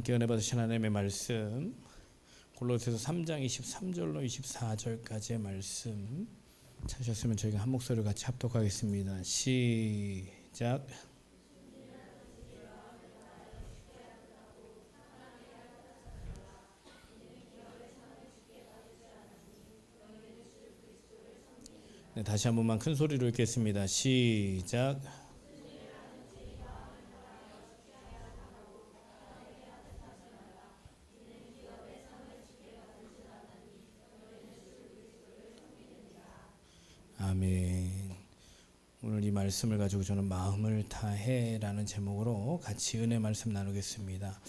함께 은혜 받으신 하나님의 말씀 골로새서 3장 23절로 24절까지의 말씀 찾으셨으면 저희가 한 목소리로 같이 합독하겠습니다. 시작. 네, 다시 한 번만 큰 소리로 읽겠습니다. 시작. 아멘. 오늘 이 말씀을 가지고 저는 마음을 다해라는 제목으로 같이 은혜 말씀 나누겠습니다.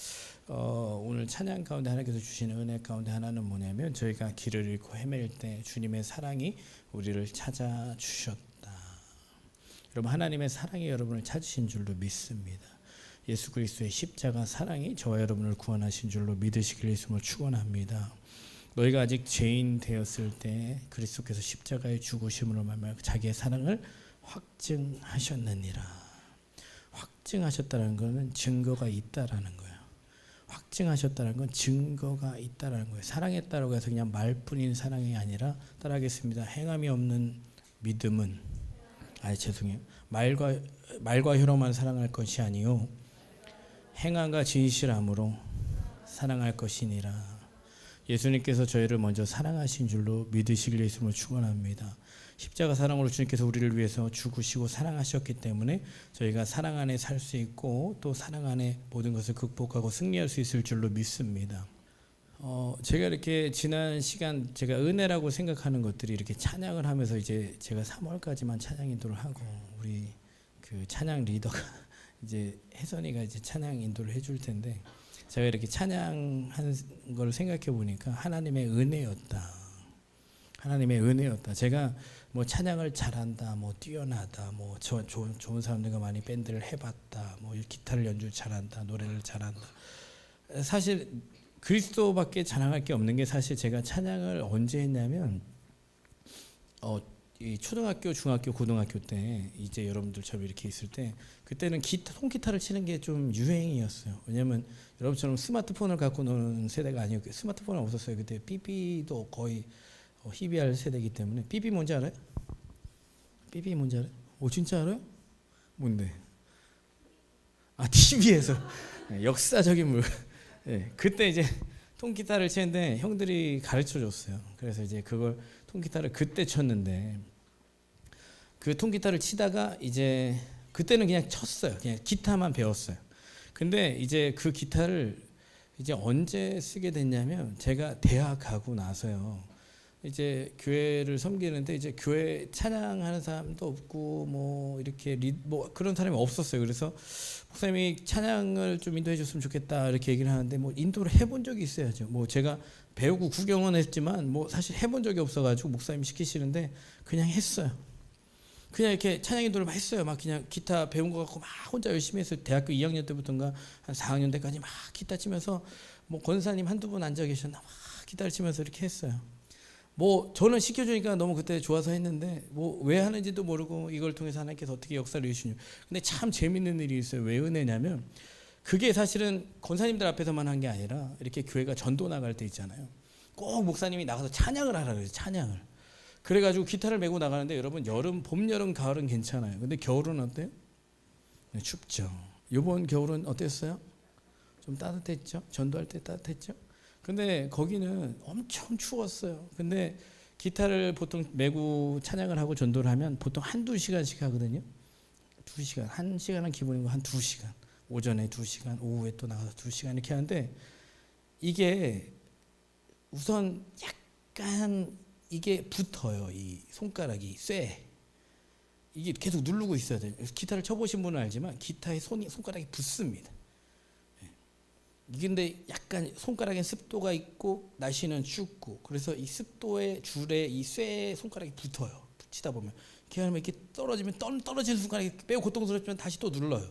오늘 찬양 가운데 하나님께서 주시는 은혜 가운데 하나는 뭐냐면 저희가 길을 잃고 헤맬 때 주님의 사랑이 우리를 찾아주셨다. 여러분, 하나님의 사랑이 여러분을 찾으신 줄로 믿습니다. 예수 그리스도의 십자가 사랑이 저와 여러분을 구원하신 줄로 믿으시길 예수님을 축원합니다. 너희가 아직 죄인 되었을 때 그리스도께서 십자가에 죽으심으로 말미암아 자기의 사랑을 확증하셨느니라. 확증하셨다는 것은 증거가 있다라는 거예요. 확증하셨다는 건 증거가 있다라는 거예요. 사랑했다라고 해서 그냥 말뿐인 사랑이 아니라, 따라하겠습니다. 행함이 없는 믿음은, 죄송해요. 말과 혀로만 사랑할 것이 아니요 행함과 진실함으로 사랑할 것이니라. 예수님께서 저희를 먼저 사랑하신 줄로 믿으시길 예수님을 축원합니다. 십자가 사랑으로 주님께서 우리를 위해서 죽으시고 사랑하셨기 때문에 저희가 사랑 안에 살 수 있고 또 사랑 안에 모든 것을 극복하고 승리할 수 있을 줄로 믿습니다. 제가 이렇게 지난 시간 제가 은혜라고 생각하는 것들이 이렇게 찬양을 하면서 이제 제가 3월까지만 찬양 인도를 하고 우리 그 찬양 리더가 이제 혜선이가 이제 찬양 인도를 해줄 텐데, 제가 이렇게 찬양한 걸 생각해 보니까 하나님의 은혜였다. 하나님의 은혜였다. 제가 뭐 찬양을 잘한다, 뭐 뛰어나다, 뭐 좋은 사람들과 많이 밴드를 해봤다, 뭐 기타를 연주 잘한다, 노래를 잘한다. 사실 그리스도밖에 자랑할 게 없는 게, 사실 제가 찬양을 언제 했냐면 이 초등학교, 중학교, 고등학교 때 이제 여러분들처럼 이렇게 있을 때, 그때는 통기타를 치는 게 좀 유행이었어요. 왜냐면 여러분처럼 스마트폰을 갖고 노는 세대가 아니었고, 스마트폰은 없었어요. 그때 삐삐도 거의 희비할 세대이기 때문에. 삐삐 뭔지 알아요? 삐삐 뭔지 알아요? 진짜 알아요? 뭔데? TV에서 역사적인 물. 네, 그때 이제 통기타를 치는데 형들이 가르쳐 줬어요. 그래서 이제 그걸 통기타를 그때 쳤는데, 그 통기타를 치다가 이제 그때는 그냥 쳤어요. 그냥 기타만 배웠어요. 근데 이제 그 기타를 이제 언제 쓰게 됐냐면, 제가 대학 가고 나서요. 이제 교회를 섬기는데 이제 교회 찬양하는 사람도 없고 뭐 이렇게 뭐 그런 사람이 없었어요. 그래서 목사님이 찬양을 좀 인도해 줬으면 좋겠다 이렇게 얘기를 하는데, 뭐 인도를 해본 적이 있어야죠. 뭐 제가 배우고 구경은 했지만 뭐 사실 해본 적이 없어가지고 목사님이 시키시는데 그냥 했어요. 그냥 이렇게 찬양 인도를 막 했어요. 막 그냥 기타 배운 거 갖고 막 혼자 열심히 했어요. 대학교 2학년 때부터인가 한 4학년 때까지 막 기타 치면서, 뭐 권사님 한두 분 앉아 계셨나 막 기타를 치면서 이렇게 했어요. 뭐 저는 시켜주니까 너무 그때 좋아서 했는데, 뭐 왜 하는지도 모르고 이걸 통해서 하나님께서 어떻게 역사를 이루시냐. 근데 참 재밌는 일이 있어요. 왜 은혜냐면, 그게 사실은 권사님들 앞에서만 한 게 아니라 이렇게 교회가 전도 나갈 때 있잖아요. 꼭 목사님이 나가서 찬양을 하라 그래요. 찬양을. 그래가지고 기타를 메고 나가는데, 여러분 여름, 봄, 여름, 가을은 괜찮아요. 근데 겨울은 어때요? 네, 춥죠. 이번 겨울은 어땠어요? 좀 따뜻했죠? 전도할 때 따뜻했죠? 근데 거기는 엄청 추웠어요. 근데 기타를 보통 메고 찬양을 하고 전도를 하면 보통 한두 시간씩 하거든요. 2시간. 1시간은 기본이고 한 2시간. 오전에 2시간, 오후에 또 나가서 2시간 이렇게 하는데, 이게 우선 약간 이게 붙어요. 이 손가락이 쇠. 이게 계속 누르고 있어야 돼요. 기타를 쳐보신 분은 알지만 기타의 손가락이 붙습니다. 근데 약간 손가락에 습도가 있고 날씨는 춥고, 그래서 이 습도의 줄에 이 쇠 손가락이 붙어요. 붙이다 보면 이렇게 하면 이렇게 떨어지면 떨어지는 순간에 매우 고통스럽지만 다시 또 눌러요.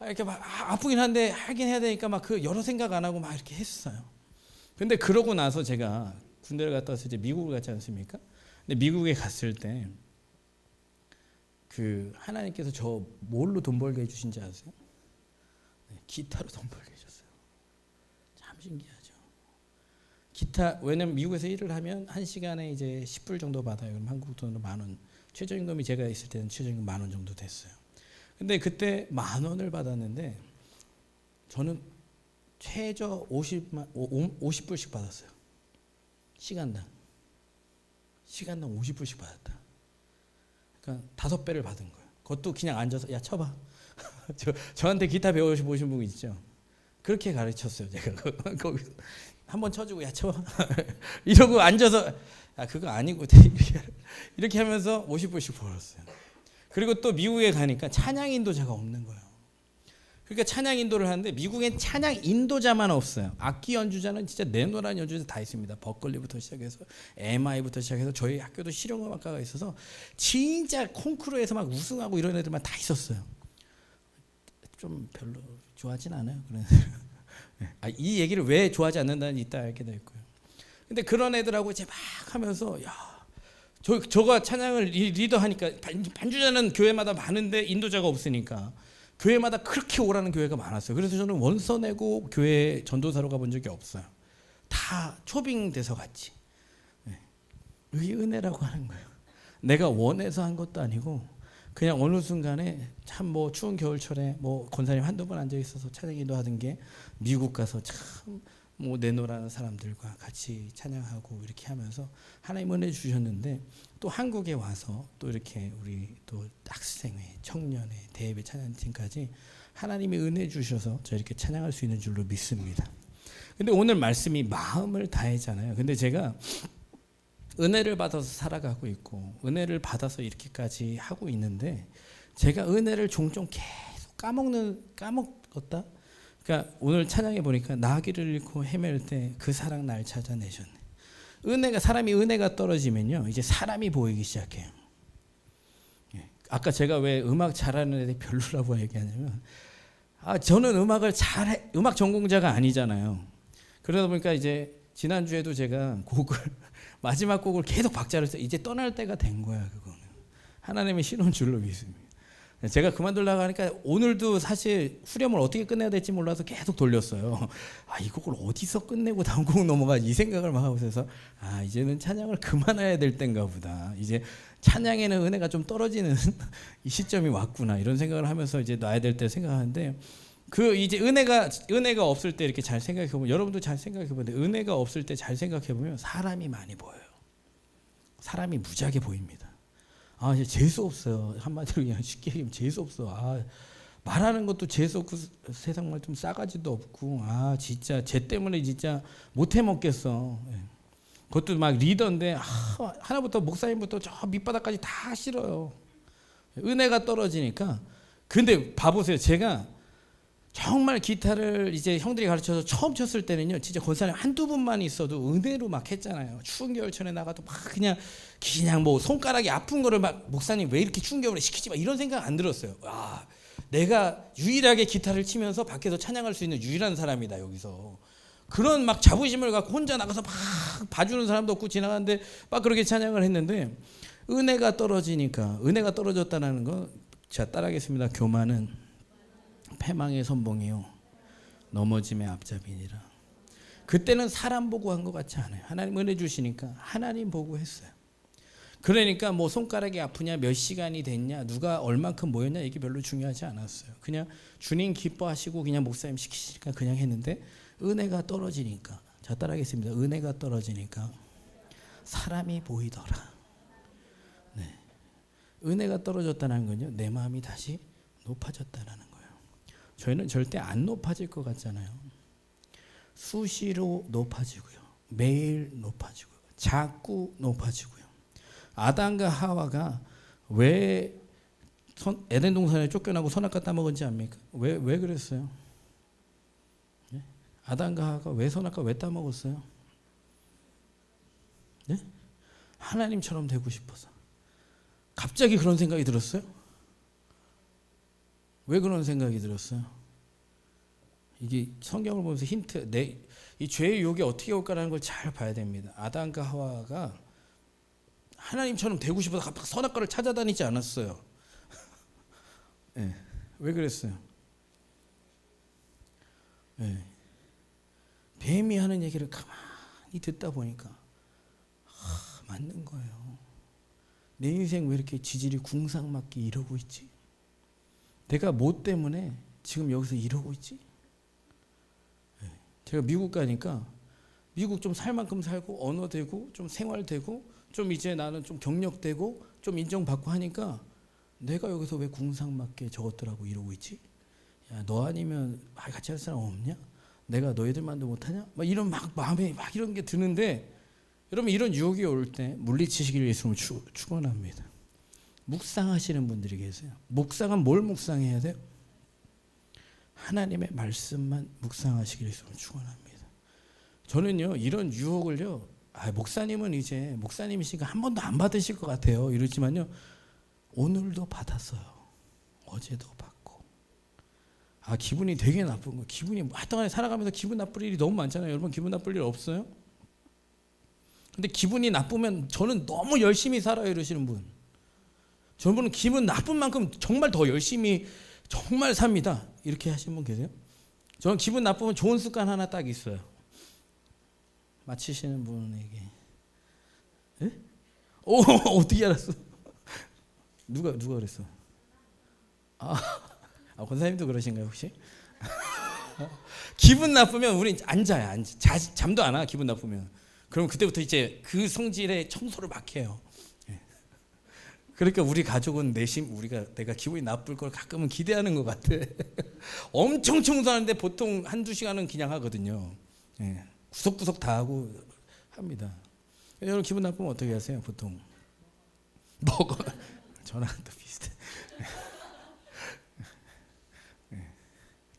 이렇게 막 아프긴 한데 하긴 해야 되니까 막 그 여러 생각 안 하고 막 이렇게 했어요. 근데 그러고 나서 제가 군대를 갔다 와서 이제 미국을 갔지 않습니까? 근데 미국에 갔을 때 그 하나님께서 저 뭘로 돈 벌게 해주신지 아세요? 기타로 돈 벌게 해줬어요. 참 신기하죠. 기타, 왜냐면 미국에서 일을 하면 한 시간에 이제 10불 정도 받아요. 그럼 한국 돈으로 10,000원. 최저임금이 제가 있을 때는 최저임금 10,000원 정도 됐어요. 근데 그때 10,000원을 받았는데 저는 최저 50불씩 받았어요. 시간당 50불씩 받았다. 그러니까 5배를 받은 거예요. 그것도 그냥 앉아서 야 쳐봐. 저한테 기타 배워보신 분 있죠? 그렇게 가르쳤어요. 제가 거기 한번 쳐주고 야 쳐봐. 이러고 앉아서 아 그거 아니고 이렇게 하면서 50불씩 벌었어요. 그리고 또 미국에 가니까 찬양 인도자가 없는 거예요. 그러니까 찬양 인도를 하는데 미국엔 찬양 인도자만 없어요. 악기 연주자는 진짜 내노란 연주자 다 있습니다. 버클리부터 시작해서 MI부터 시작해서 저희 학교도 실용음악과가 있어서 진짜 콩쿠르에서 막 우승하고 이런 애들만 다 있었어요. 좀 별로 좋아하진 않아요. 이 얘기를 왜 좋아하지 않는다는 이따 알게 될 거예요. 근데 그런 애들하고 이제 막 하면서 야, 저가 찬양을 리더하니까 반주자는 교회마다 많은데 인도자가 없으니까 교회마다 그렇게 오라는 교회가 많았어요. 그래서 저는 원서 내고 교회 전도사로 가본 적이 없어요. 다 초빙돼서 갔지. 이게 은혜라고 하는 거예요. 내가 원해서 한 것도 아니고 그냥 어느 순간에 참 뭐 추운 겨울철에 뭐 권사님 한두 번 앉아 있어서 찬양기도 하던 게 미국 가서 참 뭐 내노라는 사람들과 같이 찬양하고 이렇게 하면서 하나님 은혜 주셨는데 또 한국에 와서 또 이렇게 우리 또 학생회, 청년회, 대예배 찬양팀까지 하나님이 은혜 주셔서 저 이렇게 찬양할 수 있는 줄로 믿습니다. 근데 오늘 말씀이 마음을 다해잖아요. 근데 제가 은혜를 받아서 살아가고 있고 은혜를 받아서 이렇게까지 하고 있는데 제가 은혜를 종종 계속 까먹었다. 그러니까 오늘 찬양해 보니까 나귀를 잃고 헤맬 때 그 사랑 날 찾아내셨네. 사람이 은혜가 떨어지면요 이제 사람이 보이기 시작해요. 아까 제가 왜 음악 잘하는 애들이 별로라고 얘기하냐면 저는 음악 전공자가 아니잖아요. 그러다 보니까 이제 지난주에도 제가 마지막 곡을 계속 박자를 써. 이제 떠날 때가 된 거야. 그거는 하나님의 신혼 줄로 믿습니다. 제가 그만두려고 하니까 오늘도 사실 후렴을 어떻게 끝내야 될지 몰라서 계속 돌렸어요. 이 곡을 어디서 끝내고 다음 곡 넘어가지 이 생각을 막 하고 있어서 이제는 찬양을 그만해야 될 때인가 보다. 이제 찬양에는 은혜가 좀 떨어지는 이 시점이 왔구나 이런 생각을 하면서 이제 놔야 될 때 생각하는데 이제 은혜가 없을 때 이렇게 잘 생각해 보면 여러분도 잘 생각해 보는데 은혜가 없을 때 잘 생각해 보면 사람이 많이 보여요. 사람이 무지하게 보입니다. 이제 재수 없어요. 한마디로 그냥 쉽게 얘기하면 재수 없어. 말하는 것도 재수 없고 세상 말 좀 싸가지도 없고 진짜 쟤 때문에 진짜 못 해먹겠어. 그것도 막 리더인데 하나부터 목사님부터 저 밑바닥까지 다 싫어요. 은혜가 떨어지니까. 근데 봐보세요. 제가 정말 기타를 이제 형들이 가르쳐서 처음 쳤을 때는요 진짜 권사님 한두 분만 있어도 은혜로 막 했잖아요. 추운 겨울철에 나가도 막 그냥 뭐 손가락이 아픈 거를 막 목사님 왜 이렇게 추운 겨울에 시키지 마 이런 생각 안 들었어요. 내가 유일하게 기타를 치면서 밖에서 찬양할 수 있는 유일한 사람이다 여기서. 그런 막 자부심을 갖고 혼자 나가서 막 봐주는 사람도 없고 지나가는데 막 그렇게 찬양을 했는데 은혜가 떨어졌다는 거 자 따라하겠습니다. 교만은 패망의 선봉이요 넘어짐의 앞잡이니라. 그때는 사람 보고 한 것 같지 않아요. 하나님 은혜 주시니까 하나님 보고 했어요. 그러니까 뭐 손가락이 아프냐 몇 시간이 됐냐 누가 얼만큼 모였냐 이게 별로 중요하지 않았어요. 그냥 주님 기뻐하시고 그냥 목사님 시키시니까 그냥 했는데 은혜가 떨어지니까 자 따라하겠습니다. 은혜가 떨어지니까 사람이 보이더라. 은혜가 떨어졌다는 건요 내 마음이 다시 높아졌다는 거예요. 저희는 절대 안 높아질 것 같잖아요. 수시로 높아지고요. 매일 높아지고요. 자꾸 높아지고요. 아담과 하와가 왜 에덴 동산에 쫓겨나고 선악과 따먹은지 압니까? 왜 그랬어요? 아담과 하와가 왜 선악과 왜 따먹었어요? 하나님처럼 되고 싶어서. 갑자기 그런 생각이 들었어요? 왜 그런 생각이 들었어요? 이게 성경을 보면서 힌트, 이 죄의 유혹이 어떻게 올까라는 걸 잘 봐야 됩니다. 아담과 하와가 하나님처럼 되고 싶어서 선악과를 찾아다니지 않았어요. 왜 그랬어요? 예. 뱀이 하는 얘기를 가만히 듣다 보니까 맞는 거예요. 내 인생 왜 이렇게 지질이 궁상맞게 이러고 있지? 내가 뭐 때문에 지금 여기서 이러고 있지? 예. 제가 미국 가니까 미국 좀 살 만큼 살고 언어되고 좀 생활되고 좀 이제 나는 좀 경력되고 좀 인정받고 하니까 내가 여기서 왜 궁상맞게 저것들하고 이러고 있지? 야, 너 아니면 같이 할 사람 없냐? 내가 너희들만도 못하냐? 막 이런 마음에 막 이런 게 드는데, 여러분 이런 유혹이 올 때 물리치시기를 예수님을 축원합니다. 묵상하시는 분들이 계세요. 묵상은 뭘 묵상해야 돼요? 하나님의 말씀만 묵상하시기를 예수님을 축원합니다. 저는요 이런 유혹을요, 목사님은 이제 목사님이시니까 한 번도 안 받으실 것 같아요 이러지만요, 오늘도 받았어요. 어제도 받고. 기분이 되게 나쁜 거예요. 기분이 하여튼간에 살아가면서 기분 나쁠 일이 너무 많잖아요. 여러분 기분 나쁠 일 없어요? 근데 기분이 나쁘면 저는 너무 열심히 살아요 이러시는 분, 저분은 기분 나쁜 만큼 정말 더 열심히 정말 삽니다 이렇게 하시는 분 계세요? 저는 기분 나쁘면 좋은 습관 하나 딱 있어요. 맞히시는 분에게. 에? 오, 어떻게 알았어? 누가 그랬어? 권사님도 그러신가요 혹시? 기분 나쁘면 우린 앉아요. 잠도 안 와. 기분 나쁘면. 그럼 그때부터 이제 그 성질의 청소를 막 해요. 그러니까 우리 가족은 내가 기분이 나쁠 걸 가끔은 기대하는 것 같아. 엄청 청소하는데 보통 한두 시간은 그냥 하거든요. 구석구석 다 하고 합니다. 여러분 기분 나쁘면 어떻게 하세요 보통? 먹어. 저랑 또 비슷해.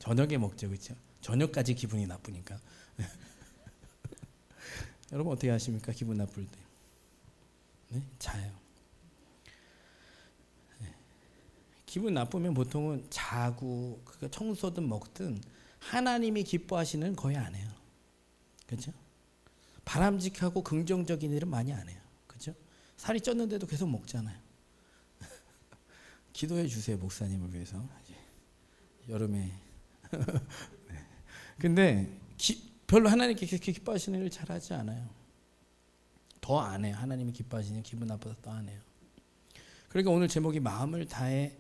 저녁에 먹죠, 그렇죠? 저녁까지 기분이 나쁘니까. 여러분 어떻게 하십니까? 기분 나쁠 때? 네? 자요. 기분 나쁘면 보통은 자고 청소든 먹든 하나님이 기뻐하시는 거의 안 해요. 그렇죠? 바람직하고 긍정적인 일은 많이 안 해요. 그렇죠? 살이 쪘는데도 계속 먹잖아요. 기도해 주세요 목사님을 위해서. 여름에. 네. 근데 별로 하나님께 기뻐하시는 일을 잘하지 않아요. 더 안 해요. 하나님이 기뻐하시는 기분 나쁘다 더 안 해요. 그러니까 오늘 제목이 마음을 다해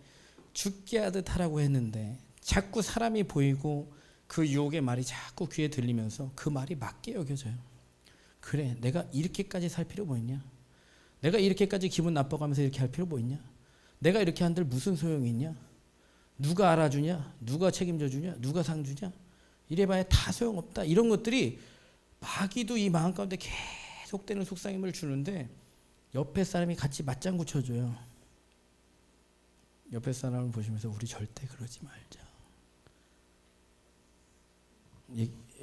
죽게 하듯 하라고 했는데, 자꾸 사람이 보이고 그 유혹의 말이 자꾸 귀에 들리면서 그 말이 맞게 여겨져요. 그래, 내가 이렇게까지 살 필요 뭐 있냐? 내가 이렇게까지 기분 나빠가면서 이렇게 할 필요 뭐 있냐? 내가 이렇게 한들 무슨 소용이 있냐? 누가 알아주냐? 누가 책임져 주냐? 누가 상 주냐? 이래봐야 다 소용없다. 이런 것들이 마귀도 이 마음 가운데 계속되는 속삭임을 주는데, 옆에 사람이 같이 맞장구 쳐줘요. 옆에 사람을 보시면서 우리 절대 그러지 말자.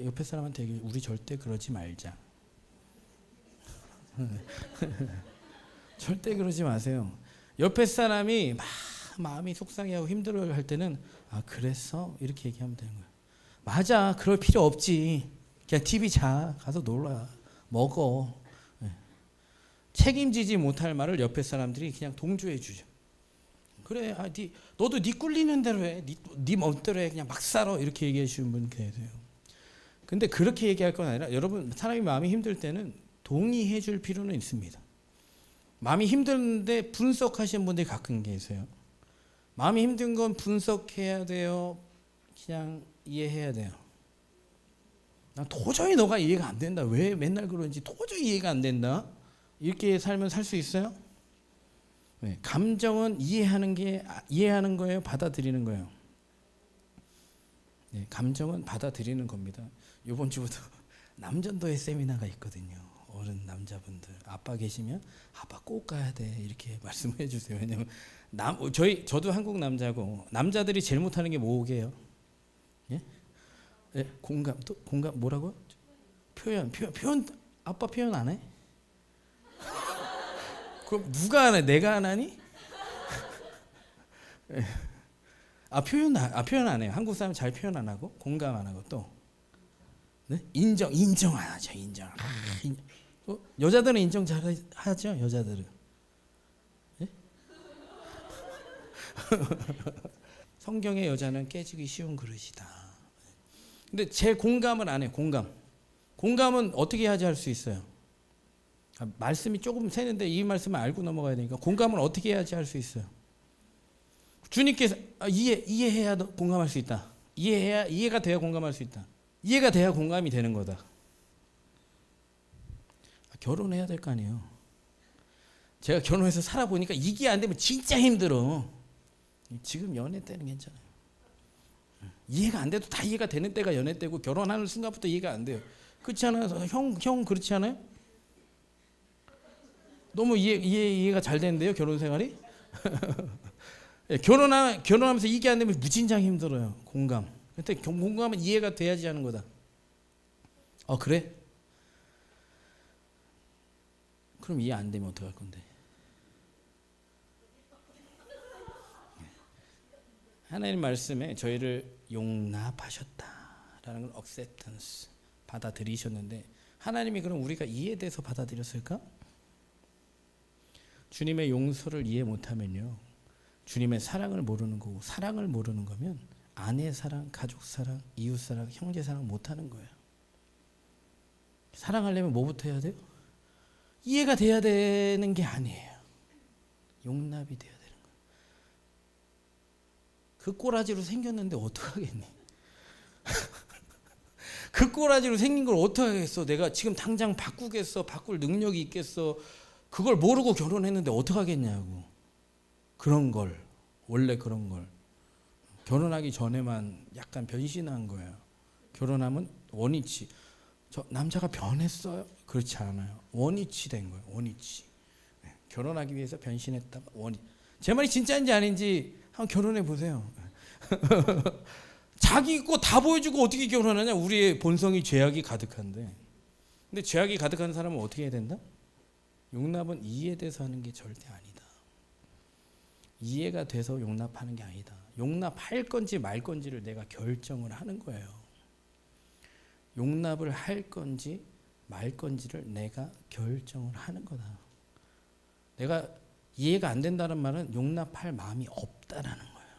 옆에 사람한테 얘기해, 우리 절대 그러지 말자. 절대 그러지 마세요. 옆에 사람이 막 마음이 속상해하고 힘들어할 때는 그랬어? 이렇게 얘기하면 되는 거예요. 맞아, 그럴 필요 없지. 그냥 TV 자, 가서 놀아, 먹어. 책임지지 못할 말을 옆에 사람들이 그냥 동조해 주죠. 그래, 너도 네 꿀리는 대로 해, 네 멋대로 해, 그냥 막 살아, 이렇게 얘기해 주시는 분 계세요. 근데 그렇게 얘기할 건 아니라, 여러분 사람이 마음이 힘들 때는 동의해 줄 필요는 있습니다. 마음이 힘든데 분석하시는 분들이 가끔 계세요. 마음이 힘든 건 분석해야 돼요? 그냥 이해해야 돼요? 난 도저히 너가 이해가 안 된다. 왜 맨날 그러는지 도저히 이해가 안 된다. 이렇게 살면 살 수 있어요? 네, 감정은 이해하는 거예요, 받아들이는 거예요? 네, 감정은 받아들이는 겁니다. 이번 주부터 남전도회 세미나가 있거든요. 어른 남자분들, 아빠 계시면 아빠 꼭 가야 돼 이렇게 말씀해 주세요. 왜냐면 저도 한국 남자고, 남자들이 제일 못하는 게 뭐게요? 예? 예? 공감 뭐라고요? 표현 아빠 표현 안 해? 그럼 누가 하나? 내가 안 하니? 예. 표현 안 해요. 한국 사람 잘 표현 안 하고 공감 안 하고 또 네? 인정 안 하죠. 여자들은 인정 잘 하죠. 여자들은. 예? 성경의 여자는 깨지기 쉬운 그릇이다. 근데 제 공감을 안 해. 공감은 어떻게 해야지 할 수 있어요? 말씀이 조금 새는데 이 말씀을 알고 넘어가야 되니까 공감을 어떻게 해야지 할 수 있어요? 주님께서 이해해야 공감할 수 있다. 이해가 돼야 공감할 수 있다. 이해가 돼야 공감이 되는 거다. 결혼해야 될 거 아니에요. 제가 결혼해서 살아보니까 이게 안 되면 진짜 힘들어. 지금 연애 때는 괜찮아요. 이해가 안 돼도 다 이해가 되는 때가 연애 때고 결혼하는 순간부터 이해가 안 돼요. 그렇지 않아요? 형 그렇지 않아요? 너무 이해가 잘 되는데요, 결혼 생활이? 결혼하면서 이게 안 되면 무진장 힘들어요. 공감. 근데 공감은 이해가 돼야지 하는 거다. 그래? 그럼 이해 안 되면 어떡할 건데? 하나님 말씀에 저희를 용납하셨다라는 걸 acceptance 받아들이셨는데 하나님이 그럼 우리가 이해에 대해서 받아들였을까? 주님의 용서를 이해 못하면요, 주님의 사랑을 모르는 거고, 사랑을 모르는 거면 아내 사랑, 가족 사랑, 이웃 사랑, 형제 사랑 못하는 거예요. 사랑하려면 뭐부터 해야 돼요? 이해가 돼야 되는 게 아니에요. 용납이 돼야 되는 거예요. 그 꼬라지로 생겼는데 어떡하겠니? 그 꼬라지로 생긴 걸 어떡하겠어? 내가 지금 당장 바꾸겠어? 바꿀 능력이 있겠어? 그걸 모르고 결혼했는데 어떡하겠냐고. 원래 그런 걸 결혼하기 전에만 약간 변신한 거예요. 결혼하면 원위치. 저 남자가 변했어요? 그렇지 않아요. 원위치 된 거예요. 원위치. 결혼하기 위해서 변신했다가 제 말이 진짜인지 아닌지 한번 결혼해 보세요. 자기 거 다 보여주고 어떻게 결혼하냐? 우리의 본성이 죄악이 가득한데. 근데 죄악이 가득한 사람은 어떻게 해야 된다? 용납은 이해에 대해서 하는 게 절대 아니다. 이해가 돼서 용납하는 게 아니다. 용납할 건지 말 건지를 내가 결정을 하는 거예요. 용납을 할 건지 말 건지를 내가 결정을 하는 거다. 내가 이해가 안 된다는 말은 용납할 마음이 없다라는 거예요.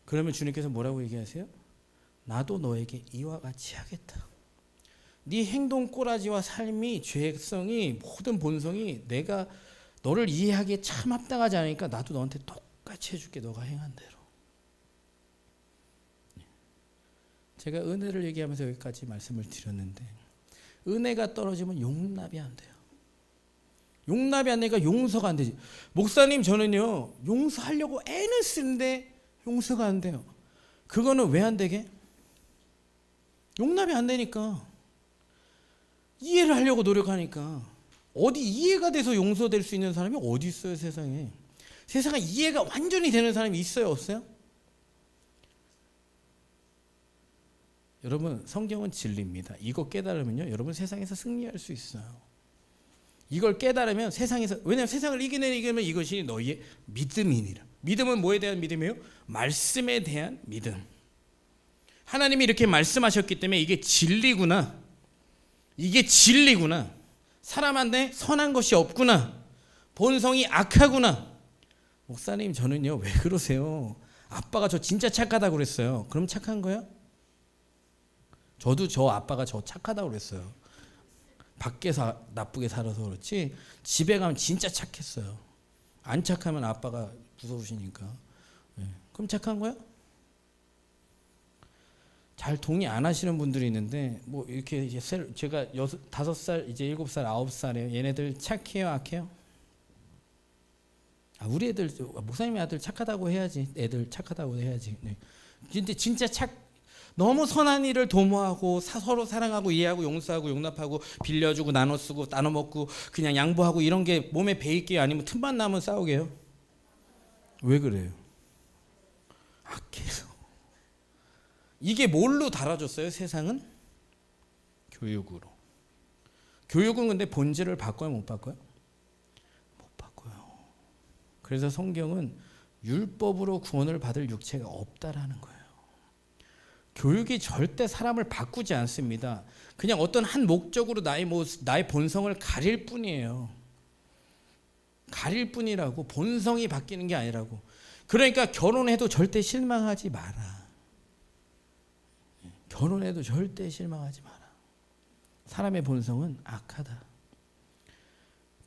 그러면 주님께서 뭐라고 얘기하세요? 나도 너에게 이와 같이 하겠다. 네 행동 꼬라지와 삶이, 죄성이, 모든 본성이 내가 너를 이해하기에 참 합당하지 않으니까 나도 너한테 똑같이 해줄게. 너가 행한 대로. 제가 은혜를 얘기하면서 여기까지 말씀을 드렸는데, 은혜가 떨어지면 용납이 안 돼요. 용납이 안 되니까 용서가 안 되지. 목사님, 저는요 용서하려고 애는 쓰는데 용서가 안 돼요. 그거는 왜 안 되게? 용납이 안 되니까. 이해를 하려고 노력하니까. 어디 이해가 돼서 용서될 수 있는 사람이 어디 있어요, 세상에? 세상에 이해가 완전히 되는 사람이 있어요, 없어요? 여러분, 성경은 진리입니다. 이거 깨달으면요, 여러분 세상에서 승리할 수 있어요. 이걸 깨달으면 세상에서, 왜냐하면 세상을 이기면 이것이 너희의 믿음이니라. 믿음은 뭐에 대한 믿음이에요? 말씀에 대한 믿음. 하나님이 이렇게 말씀하셨기 때문에 이게 진리구나. 이게 진리구나. 사람한테 선한 것이 없구나. 본성이 악하구나. 목사님, 저는요, 왜 그러세요? 아빠가 저 진짜 착하다고 그랬어요. 그럼 착한 거야? 저도 저 아빠가 저 착하다고 그랬어요. 밖에서 나쁘게 살아서 그렇지 집에 가면 진짜 착했어요. 안 착하면 아빠가 무서우시니까. 그럼 착한 거야? 잘 동의 안 하시는 분들이 있는데, 뭐 이렇게 이제 제가 5살, 이제 7살, 9살이에요. 얘네들 착해요, 악해요? 우리 애들, 목사님의 아들 착하다고 해야지. 애들 착하다고 해야지. 네. 근데 진짜 너무 선한 일을 도모하고 서로 사랑하고 이해하고 용서하고 용납하고 빌려주고 나눠 쓰고 나눠 먹고 그냥 양보하고 이런 게 몸에 배일게요? 아니면 틈만 나면 싸우게요? 왜 그래요? 악해서. 이게 뭘로 달아줬어요, 세상은? 교육으로. 교육은 근데 본질을 바꿔요, 못 바꿔요? 못 바꿔요. 그래서 성경은 율법으로 구원을 받을 육체가 없다라는 거예요. 교육이 절대 사람을 바꾸지 않습니다. 그냥 어떤 한 목적으로 나의 본성을 가릴 뿐이에요. 가릴 뿐이라고. 본성이 바뀌는 게 아니라고. 그러니까 결혼해도 절대 실망하지 마라. 결혼해도 절대 실망하지 마라. 사람의 본성은 악하다.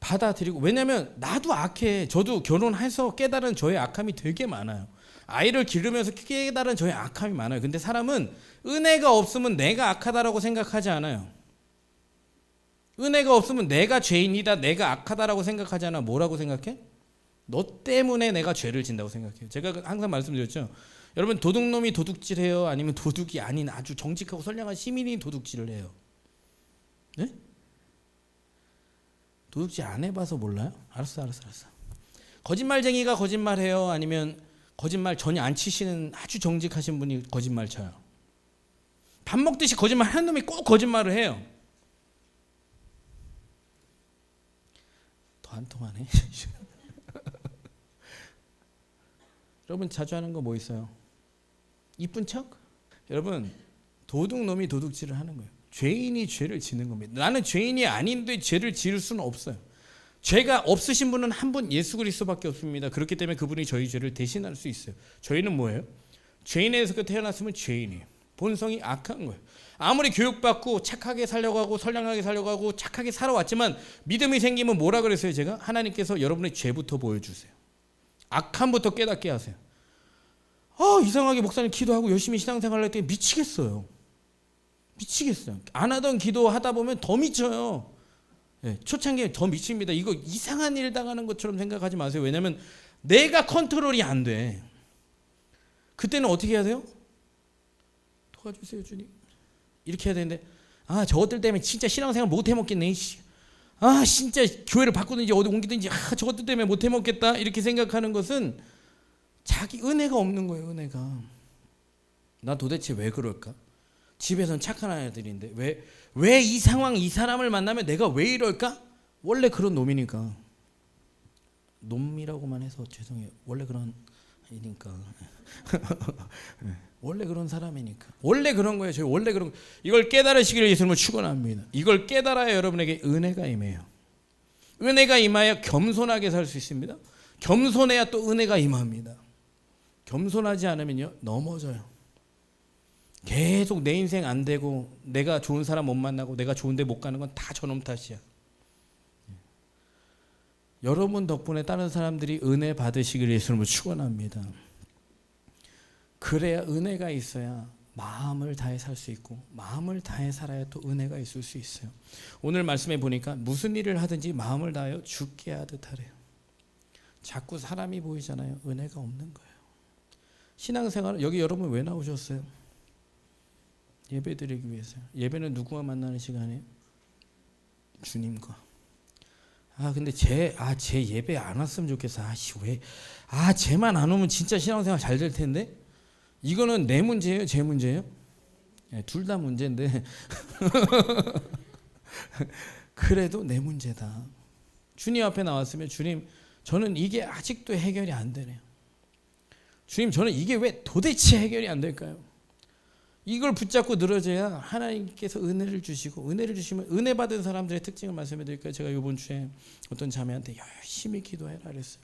받아들이고, 왜냐면 나도 악해. 저도 결혼해서 깨달은 저의 악함이 되게 많아요. 아이를 기르면서 깨달은 저의 악함이 많아요. 근데 사람은 은혜가 없으면 내가 악하다라고 생각하지 않아요. 은혜가 없으면 내가 죄인이다, 내가 악하다라고 생각하지 않아. 뭐라고 생각해? 너 때문에 내가 죄를 진다고 생각해요. 제가 항상 말씀드렸죠. 여러분, 도둑놈이 도둑질해요? 아니면 도둑이 아닌 아주 정직하고 선량한 시민이 도둑질을 해요? 네? 도둑질 안 해봐서 몰라요? 알았어. 거짓말쟁이가 거짓말해요? 아니면 거짓말 전혀 안 치시는 아주 정직하신 분이 거짓말 쳐요? 밥 먹듯이 거짓말 하는 놈이 꼭 거짓말을 해요. 더 안 통하네. 여러분 자주 하는 거 뭐 있어요? 이쁜 척? 여러분, 도둑놈이 도둑질을 하는 거예요. 죄인이 죄를 짓는 겁니다. 나는 죄인이 아닌데 죄를 지을 수는 없어요. 죄가 없으신 분은 한 분 예수 그리스도밖에 없습니다. 그렇기 때문에 그분이 저희 죄를 대신할 수 있어요. 저희는 뭐예요? 죄인에서 태어났으면 죄인이에요. 본성이 악한 거예요. 아무리 교육받고 착하게 살려고 하고 선량하게 살려고 하고 착하게 살아왔지만 믿음이 생기면 뭐라 그랬어요? 제가 하나님께서 여러분의 죄부터 보여주세요. 악함부터 깨닫게 하세요. 이상하게 목사님 기도하고 열심히 신앙생활을 했더니 미치겠어요. 안 하던 기도 하다 보면 더 미쳐요. 초창기에 더 미칩니다. 이거 이상한 일 당하는 것처럼 생각하지 마세요. 왜냐하면 내가 컨트롤이 안 돼. 그때는 어떻게 해야 돼요? 도와주세요 주님. 이렇게 해야 되는데 저것들 때문에 진짜 신앙생활 못 해먹겠네. 진짜 교회를 바꾸든지 어디 옮기든지 저것들 때문에 못 해먹겠다 이렇게 생각하는 것은 자기 은혜가 없는 거예요. 은혜가. 나 도대체 왜 그럴까? 집에선 착한 아이들인데 왜 이 상황 이 사람을 만나면 내가 왜 이럴까? 원래 그런 놈이니까. 놈이라고만 해서 죄송해요. 원래 그런 아이니까. 원래 그런 사람이니까. 원래 그런 거예요. 저희 원래 그런 거. 이걸 깨달으시기를 예수님을 축원합니다. 이걸 깨달아야 여러분에게 은혜가 임해요. 은혜가 임하여 겸손하게 살 수 있습니다. 겸손해야 또 은혜가 임합니다. 겸손하지 않으면요 넘어져요. 계속 내 인생 안 되고 내가 좋은 사람 못 만나고 내가 좋은 데 못 가는 건 다 저놈 탓이야. 여러분 덕분에 다른 사람들이 은혜 받으시기를 예수님을 축원합니다. 그래야 은혜가 있어야 마음을 다해 살 수 있고 마음을 다해 살아야 또 은혜가 있을 수 있어요. 오늘 말씀에 보니까 무슨 일을 하든지 마음을 다하여 죽게 하듯 하래요. 자꾸 사람이 보이잖아요. 은혜가 없는 거예요. 신앙생활 여기 여러분 왜 나오셨어요? 예배 드리기 위해서요. 예배는 누구와 만나는 시간이에요? 주님과. 근데 제 예배 안 왔으면 좋겠어. 쟤만 안 오면 진짜 신앙생활 잘 될 텐데. 이거는 내 문제예요, 제 문제예요? 둘 다 문제인데. 그래도 내 문제다. 주님 앞에 나왔으면 주님, 저는 이게 아직도 해결이 안 되네요. 주님, 저는 이게 왜 도대체 해결이 안 될까요? 이걸 붙잡고 늘어져야 하나님께서 은혜를 주시고, 은혜를 주시면 은혜 받은 사람들의 특징을 말씀해 드릴까요? 제가 이번 주에 어떤 자매한테 열심히 기도해라 그랬어요.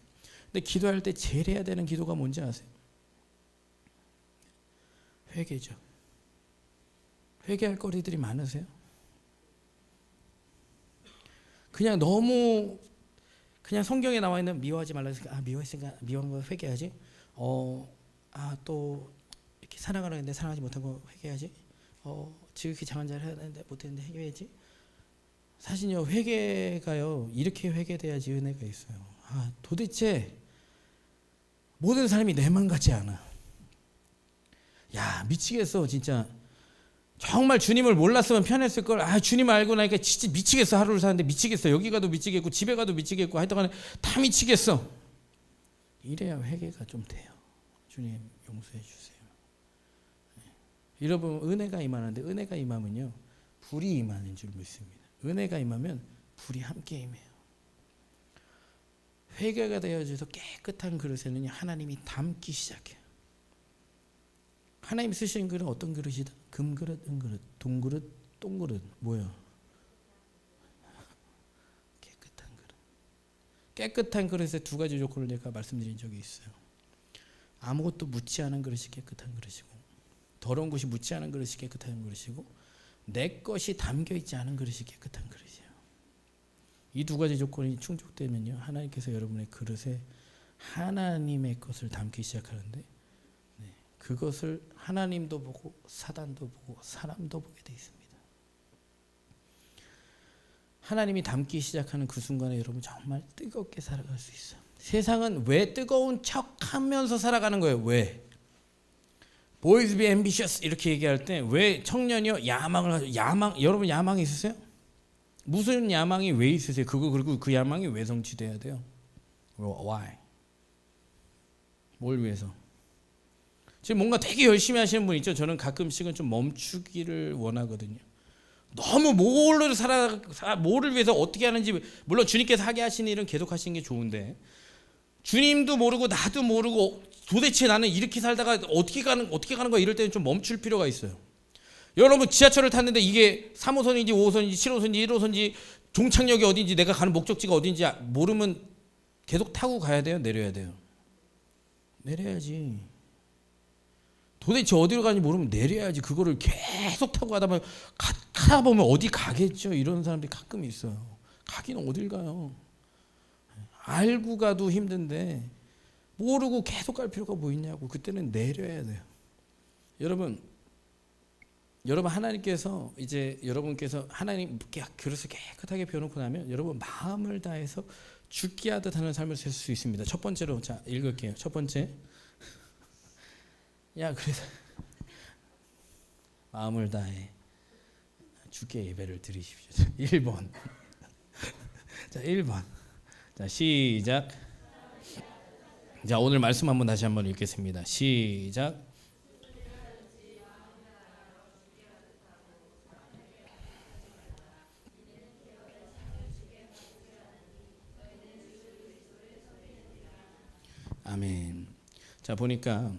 근데 기도할 때 제일 해야 되는 기도가 뭔지 아세요? 회개죠. 회개할 거리들이 많으세요? 그냥 너무 그냥 성경에 나와 있는 미워하지 말라 했으니까 미워했으니까 미워한 거 회개하지. 또 이렇게 살아가는데 사랑하지 못한 거 회개하지. 지극히 장한 자를 해야 되는데 못했는데 회개하지. 사실요 회개가요 이렇게 회개돼야지 은혜가 있어요. 도대체 모든 사람이 내만 같지 않아. 미치겠어 진짜. 정말 주님을 몰랐으면 편했을 걸. 주님 알고 나니까 진짜 미치겠어. 하루를 사는데 미치겠어. 여기 가도 미치겠고 집에 가도 미치겠고 하여튼간에 다 미치겠어. 이래야 회개가 좀 돼요. 주님 용서해 주세요. 여러분 은혜가 임하는데 은혜가 임하면요 불이 임하는 줄 믿습니다. 은혜가 임하면 불이 함께 임해요. 회개가 되어져서 깨끗한 그릇에는 하나님이 담기 시작해요. 하나님 쓰시는 그릇은 어떤 그릇이다? 금그릇, 은그릇, 동그릇, 똥그릇 뭐예요? 깨끗한 그릇. 깨끗한 그릇에 두 가지 조건을 제가 말씀드린 적이 있어요. 아무것도 묻지 않은 그릇이 깨끗한 그릇이고 더러운 것이 묻지 않은 그릇이 깨끗한 그릇이고 내 것이 담겨 있지 않은 그릇이 깨끗한 그릇이에요. 이 두 가지 조건이 충족되면요, 하나님께서 여러분의 그릇에 하나님의 것을 담기 시작하는데 그것을 하나님도 보고 사단도 보고 사람도 보게 돼 있습니다. 하나님이 담기 시작하는 그 순간에 여러분 정말 뜨겁게 살아갈 수 있어요. 세상은 왜 뜨거운 척하면서 살아가는 거예요? 왜? Boys be ambitious 이렇게 얘기할 때 왜 청년이요 야망을 가지고 여러분 야망이 있으세요? 무슨 야망이 왜 있으세요? 그리고 그 야망이 왜 성취돼야 돼요? Why? 뭘 위해서? 지금 뭔가 되게 열심히 하시는 분 있죠. 저는 가끔씩은 좀 멈추기를 원하거든요. 너무 뭐를 위해서 어떻게 하는지, 물론 주님께서 하게 하시는 일은 계속 하시는 게 좋은데 주님도 모르고 나도 모르고 도대체 나는 이렇게 살다가 어떻게 가는 거야 이럴 때는 좀 멈출 필요가 있어요. 여러분 지하철을 탔는데 이게 3호선인지 5호선인지 7호선인지 1호선인지 종착역이 어딘지 내가 가는 목적지가 어딘지 모르면 계속 타고 가야 돼요? 내려야 돼요? 내려야지. 도대체 어디로 가는지 모르면 내려야지. 그거를 계속 타고 가다 보면 어디 가겠죠. 이런 사람들이 가끔 있어요. 가기는 어딜 가요. 알고 가도 힘든데 모르고 계속 갈 필요가 뭐 있냐고. 그때는 내려야 돼요. 여러분 하나님께서 이제 여러분께서 하나님 그릇을 깨끗하게 비워놓고 나면 여러분 마음을 다해서 죽게 하듯 하는 삶을 살 수 있습니다. 첫 번째로 자 읽을게요. 첫 번째 그래서 마음을 다해 주께 예배를 드리십시오. 1번 자 1번 자 시작. 자 오늘 말씀 한번 다시 한번 읽겠습니다. 시작. 아멘. 자 보니까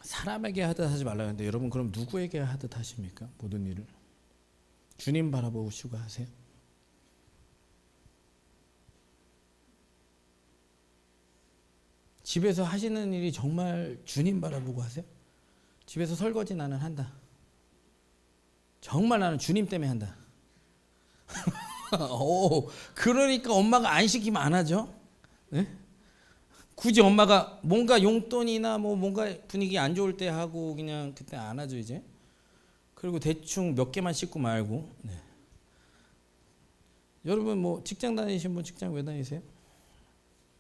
사람에게 하듯 하지 말라 했는데 여러분 그럼 누구에게 하듯 하십니까? 모든 일을 주님 바라보시고 하세요. 집에서 하시는 일이 정말 주님 바라보고 하세요? 집에서 설거지 나는 한다. 정말 나는 주님 때문에 한다. 그러니까 엄마가 안 시키면 안 하죠. 네? 굳이 엄마가 뭔가 용돈이나 뭔가 분위기 안 좋을 때 하고 그냥 그때 안 하죠 이제. 그리고 대충 몇 개만 씻고 말고. 네. 여러분 직장 다니신 분 직장 왜 다니세요?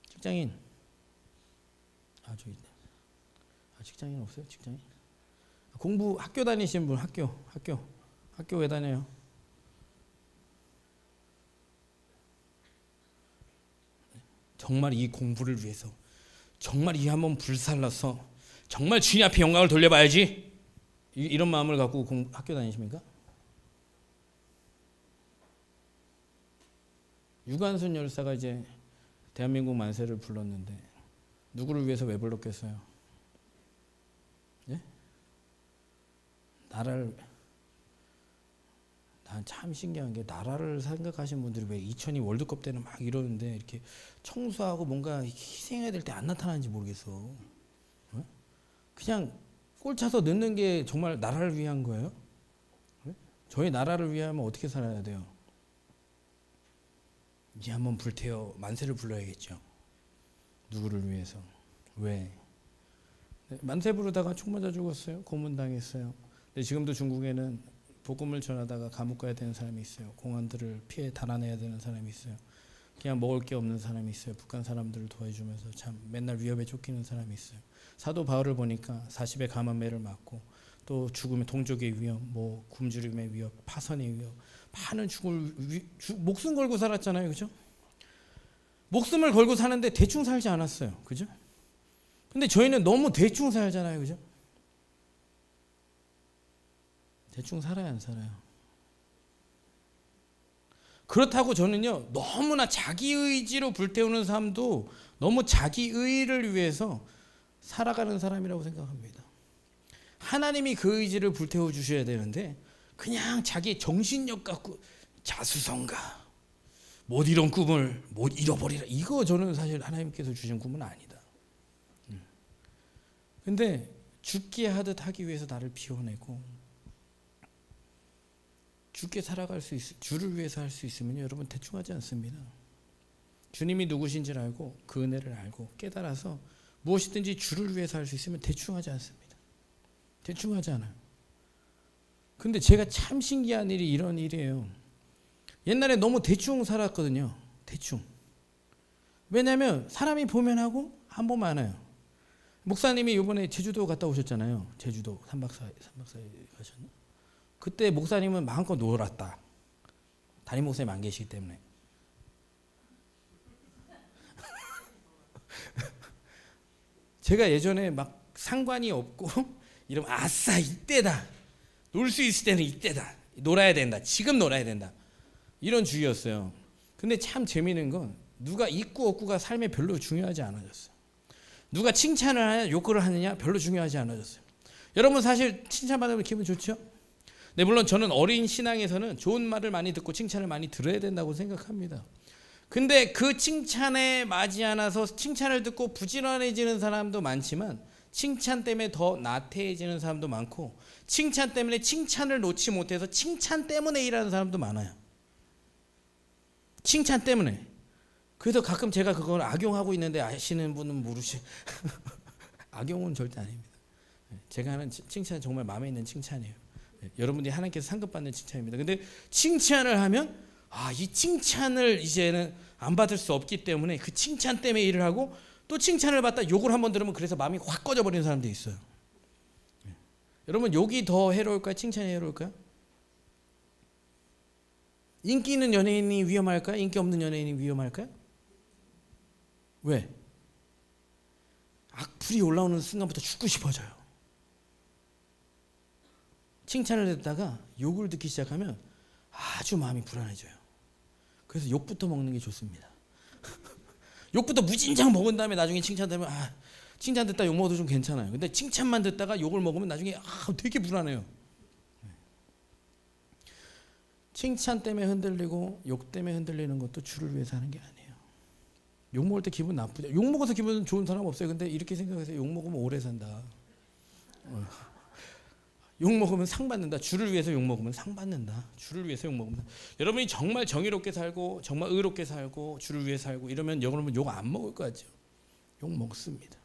직장인. 저기 있네. 직장인 없어요? 직장인? 공부 학교 다니신 분 학교 왜 다녀요? 정말 이 공부를 위해서 정말 이 한번 불살라서 정말 주님 앞에 영광을 돌려봐야지 이런 마음을 갖고 학교 다니십니까? 유관순 열사가 이제 대한민국 만세를 불렀는데 누구를 위해서 왜 불렀겠어요? 예? 난 참 신기한 게 나라를 생각하시는 분들이 왜 2002 월드컵 때는 막 이러는데 이렇게 청소하고 뭔가 희생해야 될 때 안 나타나는지 모르겠어. 그냥 골 차서 넣는 게 정말 나라를 위한 거예요? 저희 나라를 위하면 어떻게 살아야 돼요? 이제 한번 불태워 만세를 불러야겠죠. 누구를 위해서? 왜? 만세 부르다가 총 맞아 죽었어요. 고문당했어요. 근데 지금도 중국에는 복음을 전하다가 감옥 가야 되는 사람이 있어요. 공안들을 피해 달아내야 되는 사람이 있어요. 그냥 먹을 게 없는 사람이 있어요. 북한 사람들을 도와주면서 참 맨날 위협에 쫓기는 사람이 있어요. 사도 바울을 보니까 40의 감암매를 맞고 또 죽음의 동족의 위협, 굶주림의 위협, 파선의 위협, 많은 목숨 걸고 살았잖아요, 그죠? 목숨을 걸고 사는데 대충 살지 않았어요, 그죠? 근데 저희는 너무 대충 살잖아요, 그죠? 대충 살아요, 안 살아요? 그렇다고 저는요 너무나 자기 의지로 불태우는 삶도 너무 자기 의를 위해서 살아가는 사람이라고 생각합니다. 하나님이 그 의지를 불태워 주셔야 되는데 그냥 자기 정신력 갖고 자수성가 못 이룬 꿈을 못 잃어버리라, 이거 저는 사실 하나님께서 주신 꿈은 아니다. 근데 죽게 하듯 하기 위해서 나를 비워내고 죽게 살아갈 수 주를 위해서 할 수 있으면 여러분 대충 하지 않습니다. 주님이 누구신지를 알고 그 은혜를 알고 깨달아서 무엇이든지 주를 위해서 할 수 있으면 대충 하지 않습니다. 대충 하지 않아요. 근데 제가 참 신기한 일이 이런 일이에요. 옛날에 너무 대충 살았거든요. 대충. 왜냐하면 사람이 보면 하고 안 보면 안 해요. 목사님이 이번에 제주도 갔다 오셨잖아요. 제주도 3박 4일 가셨나? 그때 목사님은 마음껏 놀았다. 담임 목사님 안 계시기 때문에. 제가 예전에 막 상관이 없고 이러면 아싸 이때다. 놀 수 있을 때는 이때다. 놀아야 된다. 지금 놀아야 된다. 이런 주의였어요. 근데 참 재미있는 건 누가 있고 없고가 삶에 별로 중요하지 않아졌어요. 누가 칭찬을 하냐 욕을 하느냐 별로 중요하지 않아졌어요. 여러분 사실 칭찬받으면 기분 좋죠? 네, 물론 저는 어린 신앙에서는 좋은 말을 많이 듣고 칭찬을 많이 들어야 된다고 생각합니다. 근데 그 칭찬에 맞지 않아서 칭찬을 듣고 부지런해지는 사람도 많지만 칭찬 때문에 더 나태해지는 사람도 많고 칭찬 때문에 칭찬을 놓지 못해서 칭찬 때문에 일하는 사람도 많아요. 칭찬 때문에. 그래서 가끔 제가 그걸 악용하고 있는데 아시는 분은 모르시. 악용은 절대 아닙니다. 제가 하는 칭찬은 정말 마음에 있는 칭찬이에요. 여러분들이 하나님께서 상급받는 칭찬입니다. 근데 칭찬을 하면 이 칭찬을 이제는 안 받을 수 없기 때문에 그 칭찬 때문에 일을 하고 또 칭찬을 받다 욕을 한번 들으면 그래서 마음이 확 꺼져버리는 사람도 있어요. 여러분 욕이 더 해로울까요? 칭찬이 해로울까요? 인기 있는 연예인이 위험할까요? 인기 없는 연예인이 위험할까요? 왜? 악플이 올라오는 순간부터 죽고 싶어져요. 칭찬을 듣다가 욕을 듣기 시작하면 아주 마음이 불안해져요. 그래서 욕부터 먹는 게 좋습니다. 욕부터 무진장 먹은 다음에 나중에 칭찬 들으면 칭찬 듣다 욕 먹어도 좀 괜찮아요. 근데 칭찬만 듣다가 욕을 먹으면 나중에 되게 불안해요. 칭찬 때문에 흔들리고 욕 때문에 흔들리는 것도 주를 위해서 하는 게 아니에요. 욕 먹을 때 기분 나쁘죠. 욕 먹어서 기분 좋은 사람 없어요. 근데 이렇게 생각해서 욕 먹으면 오래 산다. 욕 먹으면 상 받는다. 주를 위해서 욕 먹으면 상 받는다. 주를 위해서 욕 먹으면. 여러분이 정말 정의롭게 살고 정말 의롭게 살고 주를 위해 살고 이러면 여러분 욕 안 먹을 거 같죠? 욕 먹습니다.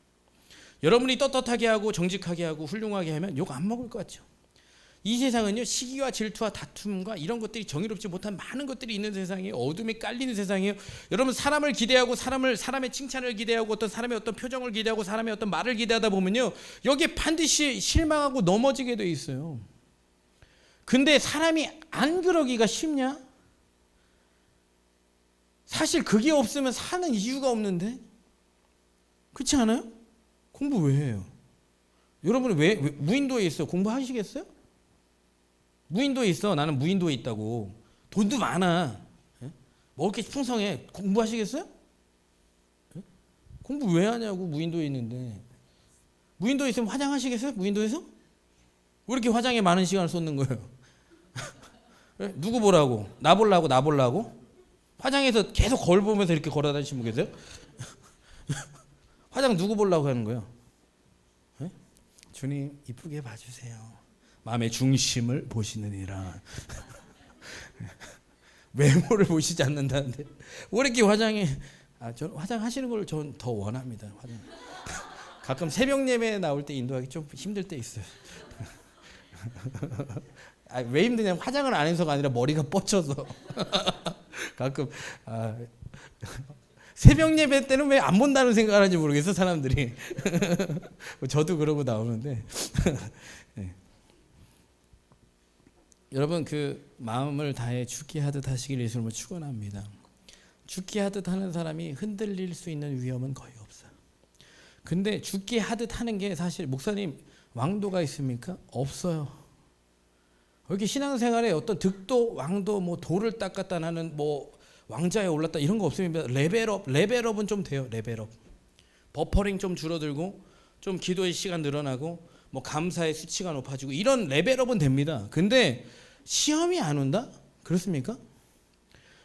여러분이 떳떳하게 하고 정직하게 하고 훌륭하게 하면 욕 안 먹을 것 같죠? 이 세상은요 시기와 질투와 다툼과 이런 것들이 정의롭지 못한 많은 것들이 있는 세상이에요. 어둠에 깔리는 세상이에요. 여러분 사람을 기대하고 사람의 칭찬을 기대하고 어떤 사람의 어떤 표정을 기대하고 사람의 어떤 말을 기대하다 보면요 여기에 반드시 실망하고 넘어지게 돼 있어요. 근데 사람이 안 그러기가 쉽냐? 사실 그게 없으면 사는 이유가 없는데 그렇지 않아요? 공부 왜 해요? 여러분 왜 무인도에 있어? 공부하시겠어요? 무인도에 있어. 나는 무인도에 있다고. 돈도 많아. 먹을 게 풍성해. 공부하시겠어요? 공부 왜 하냐고 무인도에 있는데. 무인도에 있으면 화장하시겠어요? 무인도에서? 왜 이렇게 화장에 많은 시간을 쏟는 거예요? 누구 보라고? 나 보려고? 화장해서 계속 거울 보면서 이렇게 걸어다니시는 분 계세요? 화장 누구 보려고 하는 거예요? 주님 이쁘게 봐주세요. 마음의 중심을 보시느니라. 외모를 보시지 않는다는데 왜 이렇게 화장해? 전 화장하시는 걸 전 더 원합니다. 화장. 가끔 새벽 예배 나올 때 인도하기 좀 힘들 때 있어요. 왜 힘드냐면 화장을 안 해서가 아니라 머리가 뻗쳐서 가끔 새벽 예배 때는 왜 안 본다는 생각을 하는지 모르겠어 사람들이. 저도 그러고 나오는데 네. 여러분 그 마음을 다해 죽게 하듯 하시길 예수님을 축원합니다. 죽게 하듯 하는 사람이 흔들릴 수 있는 위험은 거의 없어요. 근데 죽게 하듯 하는 게 사실 목사님 왕도가 있습니까? 없어요. 이렇게 신앙생활에 어떤 득도 왕도 뭐 도를 닦았다 나는 뭐 왕자에 올랐다 이런 거 없습니다. 레벨업은 좀 돼요. 레벨업. 버퍼링 좀 줄어들고 좀 기도의 시간 늘어나고 뭐 감사의 수치가 높아지고 이런 레벨업은 됩니다. 근데 시험이 안 온다? 그렇습니까?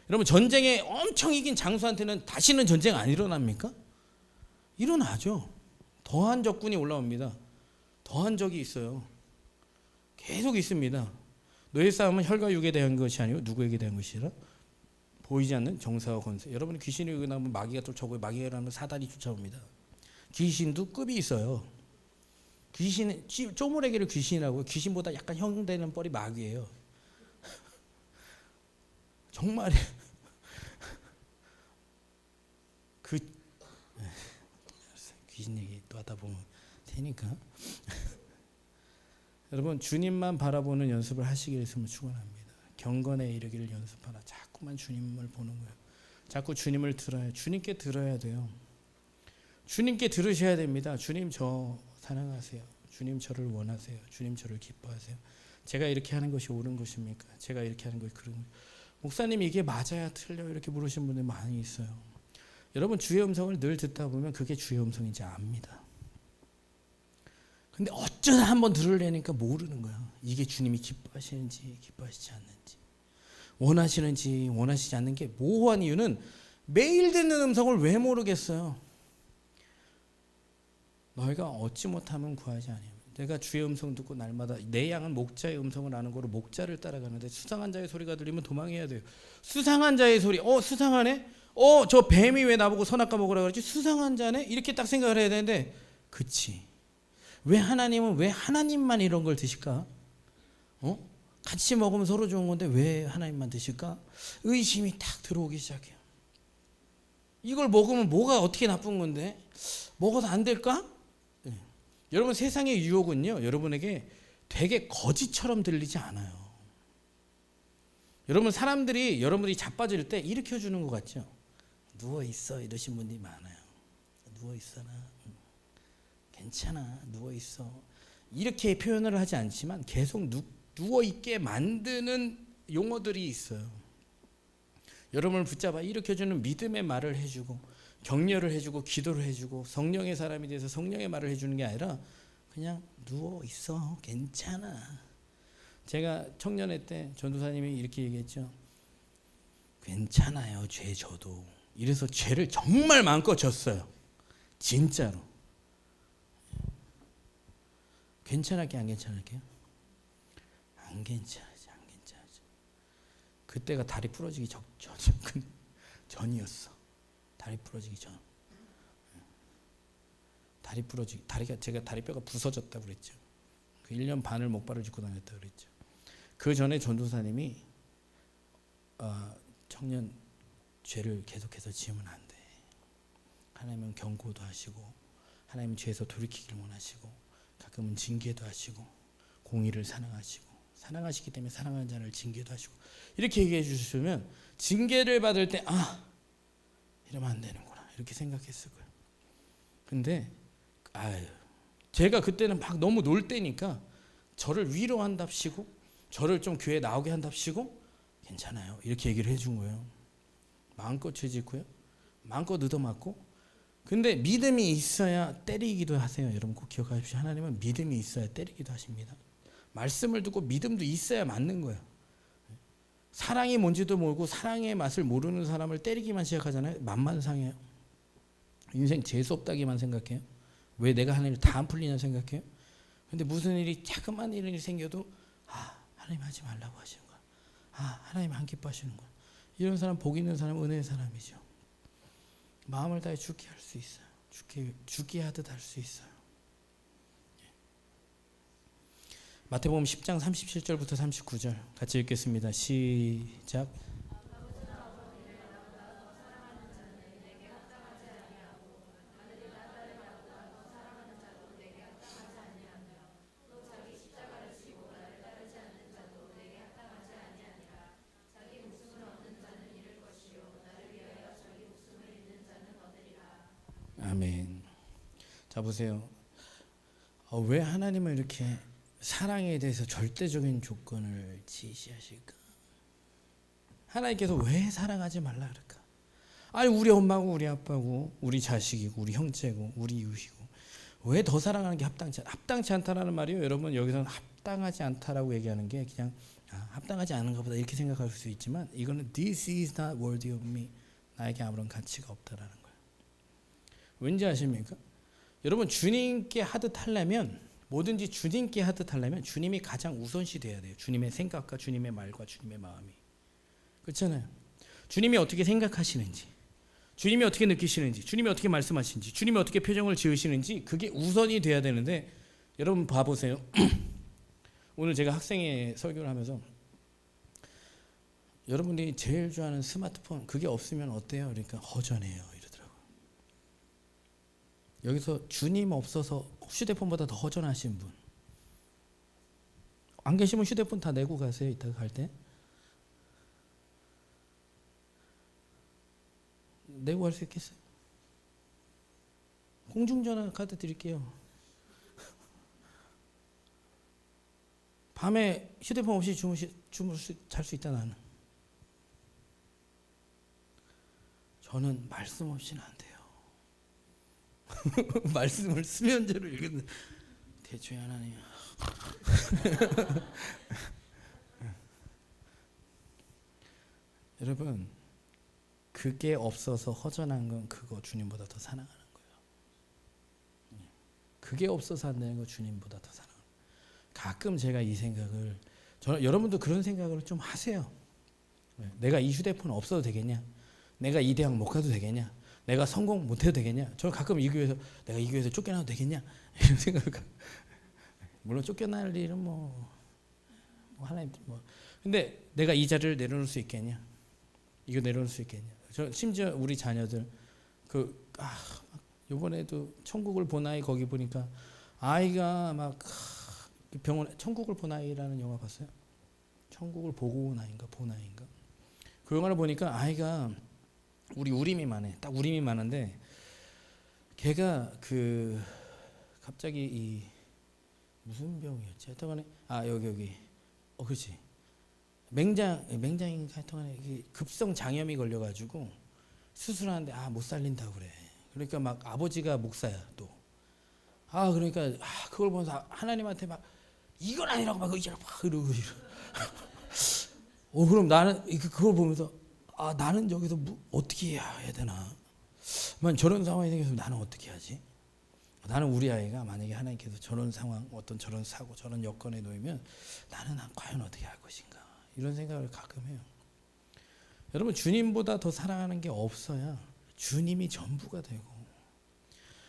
여러분 전쟁에 엄청 이긴 장수한테는 다시는 전쟁 안 일어납니까? 일어나죠. 더한 적군이 올라옵니다. 더한 적이 있어요. 계속 있습니다. 너의 싸움은 혈과 육에 대한 것이 아니고 누구에게 대한 것이라? 보이지 않는 정사와 권세. 여러분 귀신이 나면 마귀가 쫓아오고 마귀가 나면 사단이 쫓아옵니다. 귀신도 급이 있어요. 귀신은 쪼무레기를 귀신이라고. 귀신보다 약간 형 되는 뻘이 마귀예요. 정말 그 귀신 얘기 또 하다 보면 되니까 여러분 주님만 바라보는 연습을 하시기를 축원합니다. 경건에 이르기를 연습하라. 자꾸만 주님을 보는 거예요. 자꾸 주님을 들어야, 주님께 들어야 돼요. 주님께 들으셔야 됩니다. 주님 저 사랑하세요. 주님 저를 원하세요. 주님 저를 기뻐하세요. 제가 이렇게 하는 것이 옳은 것입니까? 제가 이렇게 하는 것이 그런 것입니까? 목사님 이게 맞아야 틀려 이렇게 물으신 분들 많이 있어요. 여러분 주의 음성을 늘 듣다 보면 그게 주의 음성인지 압니다. 근데 어쩌다 한번 들으려니까 모르는 거야. 이게 주님이 기뻐하시는지 기뻐하시지 않는지, 원하시는지 원하시지 않는 게 모호한 이유는 매일 듣는 음성을 왜 모르겠어요? 너희가 얻지 못하면 구하지 아니하면. 내가 주의 음성 듣고 날마다 내 양은 목자의 음성을 아는 거로 목자를 따라가는데 수상한 자의 소리가 들리면 도망해야 돼요. 수상한 자의 소리, 수상하네? 저 뱀이 왜 나보고 선악과 먹으라 그러지? 수상한 자네? 이렇게 딱 생각을 해야 되는데, 그치. 왜 하나님은 왜 하나님만 이런 걸 드실까? 같이 먹으면 서로 좋은 건데 왜 하나님만 드실까? 의심이 딱 들어오기 시작해요. 이걸 먹으면 뭐가 어떻게 나쁜 건데? 먹어도 안 될까? 네. 여러분 세상의 유혹은요, 여러분에게 되게 거짓처럼 들리지 않아요. 여러분 사람들이 여러분들이 자빠질 때 일으켜주는 것 같죠? 누워있어 이러신 분들이 많아요. 누워있어라. 괜찮아. 누워있어. 이렇게 표현을 하지 않지만 계속 누워있게 만드는 용어들이 있어요. 여러분을 붙잡아 일으켜주는 믿음의 말을 해주고 격려를 해주고 기도를 해주고 성령의 사람이 돼서 성령의 말을 해주는 게 아니라 그냥 누워있어. 괜찮아. 제가 청년회 때 전도사님이 이렇게 얘기했죠. 괜찮아요. 죄 져도. 이래서 죄를 정말 마음껏 졌어요. 진짜로. 괜찮을게 안 괜찮을게요? 안 괜찮아지. 그때가 다리 부러지기 전이었어. 다리 부러지기 전. 제가 다리뼈가 부서졌다고 그랬죠. 그 1년 반을 목발을 짚고 다녔다고 그랬죠. 그 전에 전도사님이 청년 죄를 계속해서 지으면 안 돼. 하나님은 경고도 하시고 하나님은 죄에서 돌이키기를 원하시고 가끔은 징계도 하시고 공의를 사랑하시기 때문에 사랑하는 자를 징계도 하시고 이렇게 얘기해 주시면 징계를 받을 때 이러면 안 되는구나 이렇게 생각했을 거예요. 근데 제가 그때는 막 너무 놀 때니까 저를 위로한답시고 저를 좀 교회에 나오게 한답시고 괜찮아요 이렇게 얘기를 해준 거예요. 마음껏 죄 짓고요. 마음껏 얻어맞고. 근데 믿음이 있어야 때리기도 하세요. 여러분 꼭 기억하십시오. 하나님은 믿음이 있어야 때리기도 하십니다. 말씀을 듣고 믿음도 있어야 맞는 거예요. 사랑이 뭔지도 모르고 사랑의 맛을 모르는 사람을 때리기만 시작하잖아요. 맘만 상해요. 인생 재수없다기만 생각해요. 왜 내가 하는 일 다 안 풀리냐 생각해요. 근데 무슨 일이 자그만 일이 생겨도 하나님 하지 말라고 하시는 거야. 하나님 안 기뻐하시는 거야. 이런 사람 복 있는 사람 은혜의 사람이죠. 마음을 다해 죽게 할 수 있어요. 죽게 하듯 할 수 있어요. 마태복음 10장 37절부터 39절 같이 읽겠습니다. 시작. 아멘. 자 보세요. 왜 하나님은 이렇게 사랑에 대해서 절대적인 조건을 지시하실까? 하나님께서 왜 사랑하지 말라 그럴까? 우리 엄마고 우리 아빠고 우리 자식이고 우리 형제고 우리 이웃이고 왜 더 사랑하는 게 합당치 않다라는 말이요. 여러분 여기서는 합당하지 않다라고 얘기하는 게 그냥 합당하지 않은가 보다 이렇게 생각할 수 있지만 이거는 This is not worthy of me. 나에게 아무런 가치가 없다라는 거예요. 왠지 아십니까? 여러분 주님께 하듯 하려면 뭐든지 주님께 하듯 하려면 주님이 가장 우선시 돼야 돼요. 주님의 생각과 주님의 말과 주님의 마음이. 그렇잖아요. 주님이 어떻게 생각하시는지, 주님이 어떻게 느끼시는지, 주님이 어떻게 말씀하시는지, 주님이 어떻게 표정을 지으시는지 그게 우선이 돼야 되는데, 여러분 봐보세요. 오늘 제가 학생회 설교를 하면서 여러분들이 제일 좋아하는 스마트폰 그게 없으면 어때요? 그러니까 허전해요 이러더라고요. 여기서 주님 없어서 휴대폰보다 더 허전하신 분 안 계시면 휴대폰 다 내고 가세요. 이따가 갈 때 내고 갈 수 있겠어요? 공중전화 카드 드릴게요. 밤에 휴대폰 없이 잘 수 있다. 나는 저는 말씀 없이는 안 돼요. 말씀을 수면제로 읽는 대초에 하나님. 여러분 그게 없어서 허전한 건 그거 주님보다 더 사랑하는 거예요. 그게 없어서 안 되는 거 주님보다 더 사랑하는 거예요. 가끔 제가 이 생각을 여러분도 그런 생각을 좀 하세요. 내가 이 휴대폰 없어도 되겠냐? 내가 이 대학 못 가도 되겠냐? 내가 성공 못 해도 되겠냐? 저 가끔 이 교회에서 내가 이 교회에서 쫓겨나도 되겠냐? 이런 생각을 물론 쫓겨날 일은 뭐 하나님 뭐 근데 내가 이 자리를 내려놓을 수 있겠냐? 이거 내려놓을 수 있겠냐? 저 심지어 우리 자녀들 이번에도 천국을 본 아이 거기 보니까 아이가 막 병원에 천국을 본 아이라는 영화 봤어요? 천국을 보고 온 아이인가 본 아이인가? 그 영화를 보니까 아이가 우림이 많아. 딱 우림이 많은데 걔가 갑자기 이 무슨 병이었지? 하여튼간에 여기 그렇지. 맹장인가 하여튼간에 급성 장염이 걸려가지고 수술하는데 못 살린다고 그래. 그러니까 막 아버지가 목사야 또. 그러니까 그걸 보면서 하나님한테 막 이건 아니라고 막 이러고 그럼 나는 그걸 보면서 나는 여기서 어떻게 해야 되나? 저런 상황이 생겨서 나는 어떻게 하지? 나는 우리 아이가 만약에 하나님께서 저런 상황, 저런 사고, 저런 여건에 놓이면 나는 과연 어떻게 할 것인가? 이런 생각을 가끔 해요. 여러분 주님보다 더 사랑하는 게 없어야 주님이 전부가 되고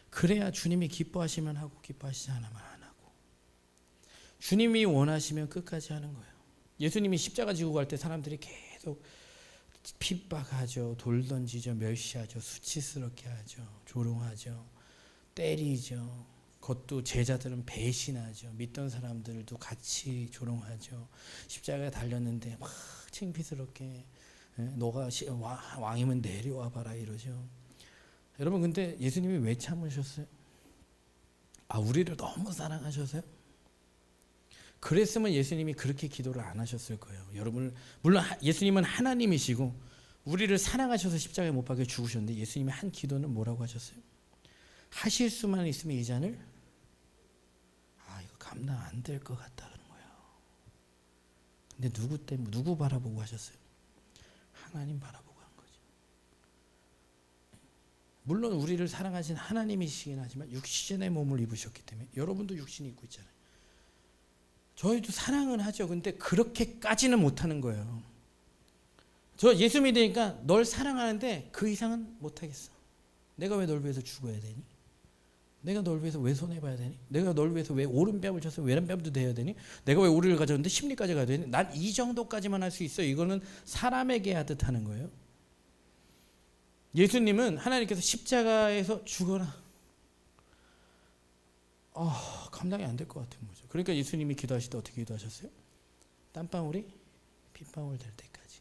그래야 주님이 기뻐하시면 하고 기뻐하시지 않으면 안 하고 주님이 원하시면 끝까지 하는 거예요. 예수님이 십자가 지고 갈 때 사람들이 계속 핍박하죠. 돌 던지죠. 멸시하죠. 수치스럽게 하죠. 조롱하죠. 때리죠. 그것도 제자들은 배신하죠. 믿던 사람들도 같이 조롱하죠. 십자가에 달렸는데 막 창피스럽게 너가 왕이면 내려와 봐라 이러죠. 여러분 근데 예수님이 왜 참으셨어요? 우리를 너무 사랑하셔서요? 그랬으면 예수님이 그렇게 기도를 안 하셨을 거예요. 여러분 물론 예수님은 하나님이시고 우리를 사랑하셔서 십자가에 못 박혀 죽으셨는데 예수님이 한 기도는 뭐라고 하셨어요? 하실 수만 있으면 이 잔을 이거 감당 안 될 것 같다 그런 거예요. 근데 누구 바라보고 하셨어요? 하나님 바라보고 한 거죠. 물론 우리를 사랑하신 하나님이시긴 하지만 육신의 몸을 입으셨기 때문에 여러분도 육신이 입고 있잖아요. 저희도 사랑은 하죠. 근데 그렇게까지는 못하는 거예요. 저 예수 믿으니까 널 사랑하는데 그 이상은 못하겠어. 내가 왜 널 위해서 죽어야 되니? 내가 널 위해서 왜 손해봐야 되니? 내가 널 위해서 왜 오른뺨을 쳐서 왼뺨도 대야 되니? 내가 왜 오리를 가졌는데 심리까지 가야 되니? 난 이 정도까지만 할 수 있어. 이거는 사람에게 하듯 하는 거예요. 예수님은 하나님께서 십자가에서 죽어라. 감당이 안 될 것 같은 거죠. 그러니까 예수님이 기도하실 때 어떻게 기도하셨어요? 땀방울이 핏방울 될 때까지.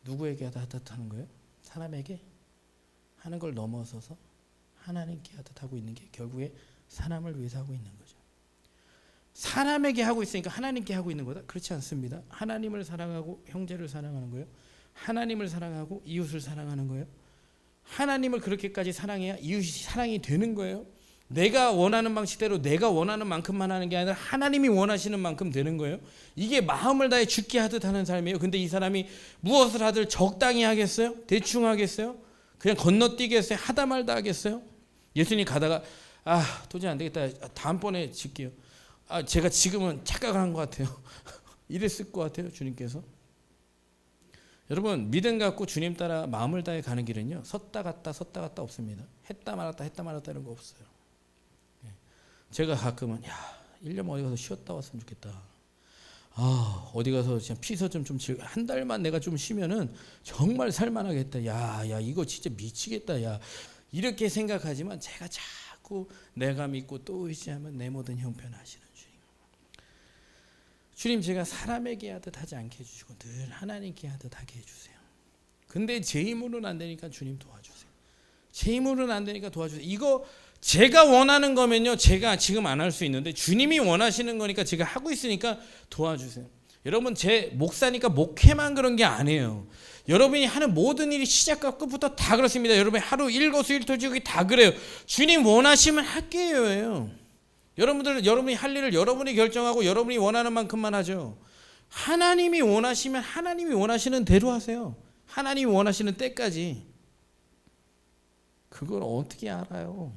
누구에게 하듯 하는 거예요? 사람에게 하는 걸 넘어서서 하나님께 하듯 하고 있는 게 결국에 사람을 위해서 하고 있는 거죠. 사람에게 하고 있으니까 하나님께 하고 있는 거다? 그렇지 않습니다. 하나님을 사랑하고 형제를 사랑하는 거예요. 하나님을 사랑하고 이웃을 사랑하는 거예요. 하나님을 그렇게까지 사랑해야 이웃이 사랑이 되는 거예요. 내가 원하는 방식대로 내가 원하는 만큼만 하는 게 아니라 하나님이 원하시는 만큼 되는 거예요. 이게 마음을 다해 죽게 하듯 하는 삶이에요. 근데 이 사람이 무엇을 하든 적당히 하겠어요? 대충 하겠어요? 그냥 건너뛰겠어요? 하다 말다 하겠어요? 예수님 가다가 도저히 안 되겠다. 다음번에 질게요. 제가 지금은 착각을 한 것 같아요. 이랬을 것 같아요. 주님께서. 여러분 믿음 갖고 주님 따라 마음을 다해 가는 길은요. 섰다 갔다 없습니다. 했다 말았다 이런 거 없어요. 제가 가끔은 1년 어디 가서 쉬었다 왔으면 좋겠다. 어디 가서 그냥 피서 좀 한 달만 내가 좀 쉬면은 정말 살만하겠다. 야 이거 진짜 미치겠다. 야 이렇게 생각하지만 제가 자꾸 내가 믿고 또 의지하면 내 모든 형편하시는 주님 제가 사람에게 하듯 하지 않게 해주시고 늘 하나님께 하듯 하게 해주세요. 근데 제 힘으로는 안 되니까 주님 도와주세요. 제 힘으로는 안 되니까 도와주세요. 이거 제가 원하는 거면요 제가 지금 안 할 수 있는데 주님이 원하시는 거니까 제가 하고 있으니까 도와주세요. 여러분 제 목사니까 목회만 그런 게 아니에요. 여러분이 하는 모든 일이 시작과 끝부터 다 그렇습니다. 여러분이 하루 일거수일투족이 다 그래요. 주님 원하시면 할게요예요. 여러분들은 여러분이 할 일을 여러분이 결정하고 여러분이 원하는 만큼만 하죠. 하나님이 원하시면 하나님이 원하시는 대로 하세요. 하나님이 원하시는 때까지. 그걸 어떻게 알아요?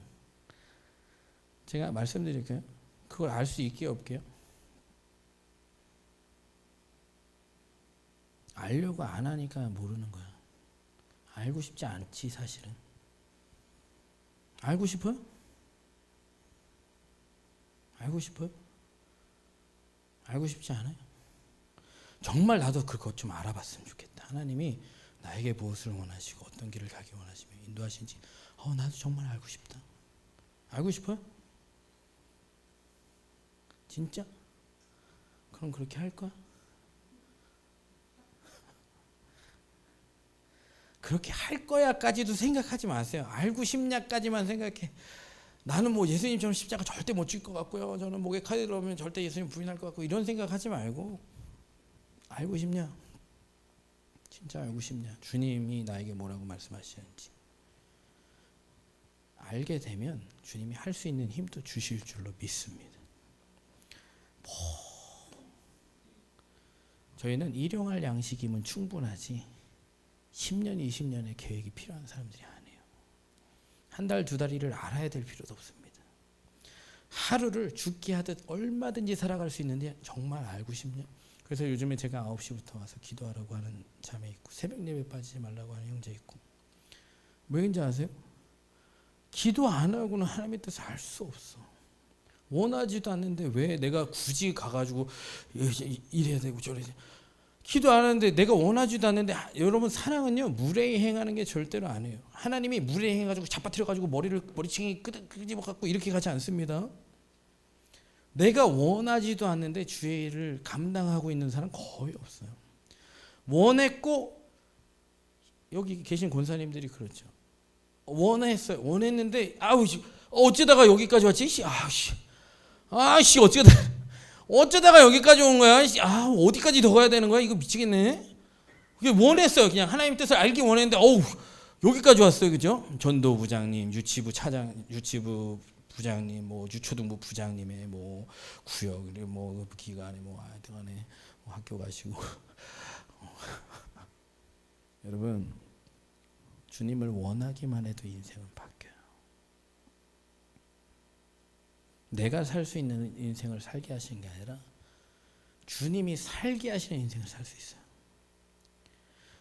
제가 말씀드릴까요? 그걸 알 수 있게 없게요? 알려고 안 하니까 모르는 거야. 알고 싶지 않지 사실은. 알고 싶어요? 알고 싶어요? 알고 싶지 않아요? 정말 나도 그것 좀 알아봤으면 좋겠다. 하나님이 나에게 무엇을 원하시고 어떤 길을 가기 원하시며 인도하신지 나도 정말 알고 싶다. 알고 싶어요? 진짜? 그럼 그렇게 할 거야? 그렇게 할 거야까지도 생각하지 마세요. 알고 싶냐까지만 생각해. 나는 뭐 예수님처럼 십자가 절대 못 질 것 같고요. 저는 목에 칼이 들어오면 절대 예수님 부인할 것 같고 이런 생각하지 말고 알고 싶냐? 진짜 알고 싶냐? 주님이 나에게 뭐라고 말씀하시는지 알게 되면 주님이 할 수 있는 힘도 주실 줄로 믿습니다. 저희는 일용할 양식이면 충분하지 10년, 20년의 계획이 필요한 사람들이 아니에요. 한 달, 두 달 일을 알아야 될 필요도 없습니다. 하루를 죽게 하듯 얼마든지 살아갈 수 있는데 정말 알고 싶냐? 그래서 요즘에 제가 9시부터 와서 기도하라고 하는 자매 있고 새벽 예배 빠지지 말라고 하는 형제 있고 왜인지 아세요? 기도 안 하고는 하나님의 뜻을 알 수 없어. 원하지도 않는데 왜 내가 굳이 가가지고 이래야 되고 저래야 되고 기도 안 하는데 내가 원하지도 않는데 여러분 사랑은요 무례히 행하는 게 절대로 아니에요. 하나님이 무례히 해가지고 잡아뜨려가지고 머리층이 끄집어갖고 이렇게 가지 않습니다. 내가 원하지도 않는데 주의 일을 감당하고 있는 사람 거의 없어요. 원했고 여기 계신 권사님들이 그렇죠. 원했어요. 원했는데 어쩌다가 여기까지 왔지? 어쩌다가 여기까지 온 거야? 어디까지 더 가야 되는 거야? 이거 미치겠네. 그게 원했어요. 그냥 하나님 뜻을 알기 원했는데 여기까지 왔어요. 그죠? 전도 부장님, 유치부 차장, 유치부 부장님, 뭐 유초등부 부장님의 뭐 구역, 뭐 기관에 뭐 하여튼간에 뭐 학교 가시고 여러분 주님을 원하기만 해도 인생은 바뀌어요. 내가 살 수 있는 인생을 살게 하시는 게 아니라 주님이 살게 하시는 인생을 살 수 있어요.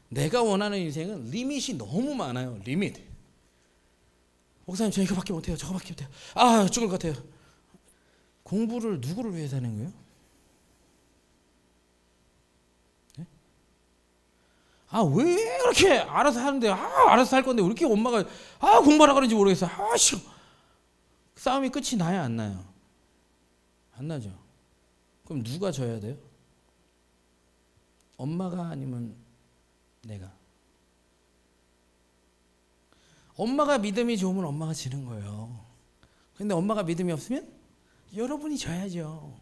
내가 원하는 인생은 리밋이 너무 많아요. 리밋. 목사님 저 이거밖에 못해요. 저거밖에 못해요. 죽을 것 같아요. 공부를 누구를 위해서 하는 거예요? 네? 왜 그렇게 알아서 하는데 알아서 할 건데 왜 이렇게 엄마가 공부하라 그런지 모르겠어. 싫어. 싸움이 끝이 나야 안 나요? 안 나죠. 그럼 누가 져야 돼요? 엄마가 아니면 내가? 엄마가 믿음이 좋으면 엄마가 지는 거예요. 근데 엄마가 믿음이 없으면 여러분이 져야죠.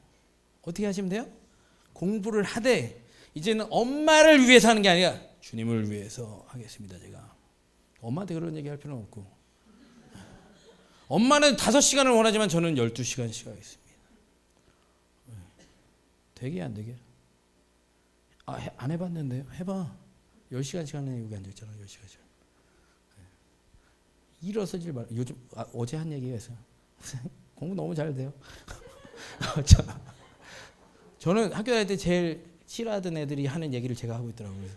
어떻게 하시면 돼요? 공부를 하되 이제는 엄마를 위해서 하는 게 아니라 주님을 위해서 하겠습니다. 제가 엄마한테 그런 얘기 할 필요는 없고 엄마는 5시간을 원하지만 저는 12시간씩 하겠습니다. 되게 안 되게? 안 해봤는데요? 해봐. 10시간씩 하는 여기 앉아있잖아. 10시간씩. 일어서질 말. 요즘 어제 한 얘기가 있어요. 공부 너무 잘 돼요. 저는 학교 다닐 때 제일 싫어하던 애들이 하는 얘기를 제가 하고 있더라고요.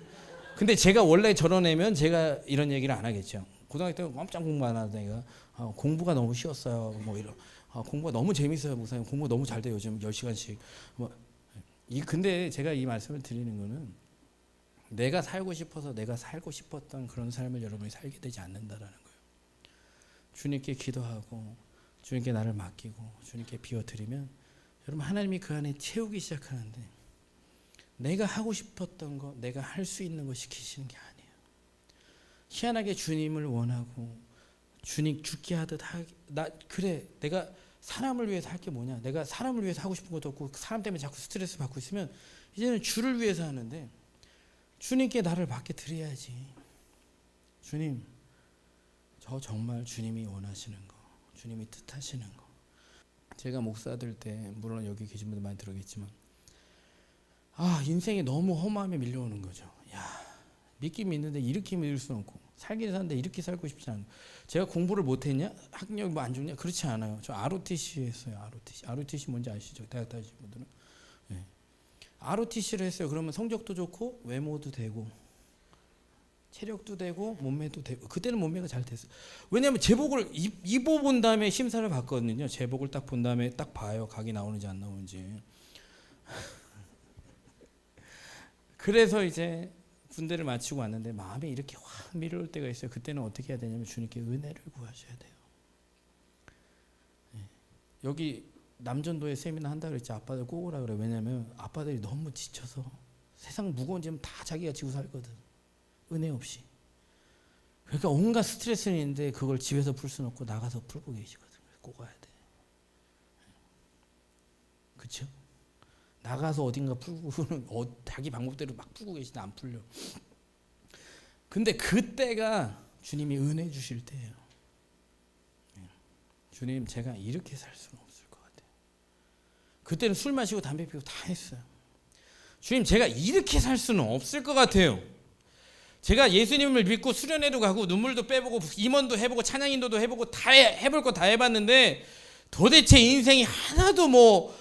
근데 제가 원래 저런 애면 제가 이런 얘기를 안 하겠죠. 고등학교 때 깜짝 공부 안 하던 애가 공부가 너무 쉬웠어요. 뭐 이런 공부가 너무 재밌어요. 목사님 공부 너무 잘 돼요. 요즘 10시간씩. 근데 제가 이 말씀을 드리는 거는 내가 살고 싶어서 내가 살고 싶었던 그런 삶을 여러분이 살게 되지 않는다라는 거예요. 주님께 기도하고 주님께 나를 맡기고 주님께 비워드리면 여러분 하나님이 그 안에 채우기 시작하는데 내가 하고 싶었던 거 내가 할 수 있는 거 시키시는 게 아니에요. 희한하게 주님을 원하고 주님 죽게 하듯 그래 내가 사람을 위해서 할 게 뭐냐, 내가 사람을 위해서 하고 싶은 것도 없고 사람 때문에 자꾸 스트레스 받고 있으면 이제는 주를 위해서 하는데 주님께 나를 맡겨 드려야지. 주님, 저 정말 주님이 원하시는 거, 주님이 뜻하시는 거. 제가 목사들 때 물론 여기 계신 분들 많이 들었겠지만 인생이 너무 험함에 밀려오는 거죠. 믿긴 믿는데 이렇게 믿을 수는 없고 살긴 사는데 이렇게 살고 싶지 않고 제가 공부를 못했냐? 학력이 뭐 안 좋냐? 그렇지 않아요. 저 ROTC 했어요. ROTC 뭔지 아시죠? 대학 다니신 분들은. 네. ROTC를 했어요. 그러면 성적도 좋고 외모도 되고 체력도 되고 몸매도 되고 그때는 몸매가 잘 됐어요. 왜냐하면 제복을 입어본 다음에 심사를 받거든요. 제복을 딱 본 다음에 딱 봐요. 각이 나오는지 안 나오는지. 그래서 이제 군대를 마치고 왔는데 마음에 이렇게 확 밀려올 때가 있어요. 그때는 어떻게 해야 되냐면 주님께 은혜를 구하셔야 돼요. 여기 남전도에 세미나 한다 그랬지. 아빠들 꼭 오라 그래. 왜냐면 아빠들이 너무 지쳐서 세상 무거운 짐 다 자기가 지고 살거든. 은혜 없이. 그러니까 온갖 스트레스는 있는데 그걸 집에서 풀 수는 없고 나가서 풀고 계시거든. 꼭 와야 돼. 그렇죠? 나가서 어딘가 풀고는 자기 방법대로 막 풀고 계시는데 안 풀려. 근데 그때가 주님이 은혜 주실 때예요. 주님, 제가 이렇게 살 수는 없을 것 같아요. 그때는 술 마시고 담배 피우고 다 했어요. 주님, 제가 이렇게 살 수는 없을 것 같아요. 제가 예수님을 믿고 수련회도 가고 눈물도 빼보고 임원도 해보고 찬양인도도 해보고 다 해볼 거 다 해봤는데 도대체 인생이 하나도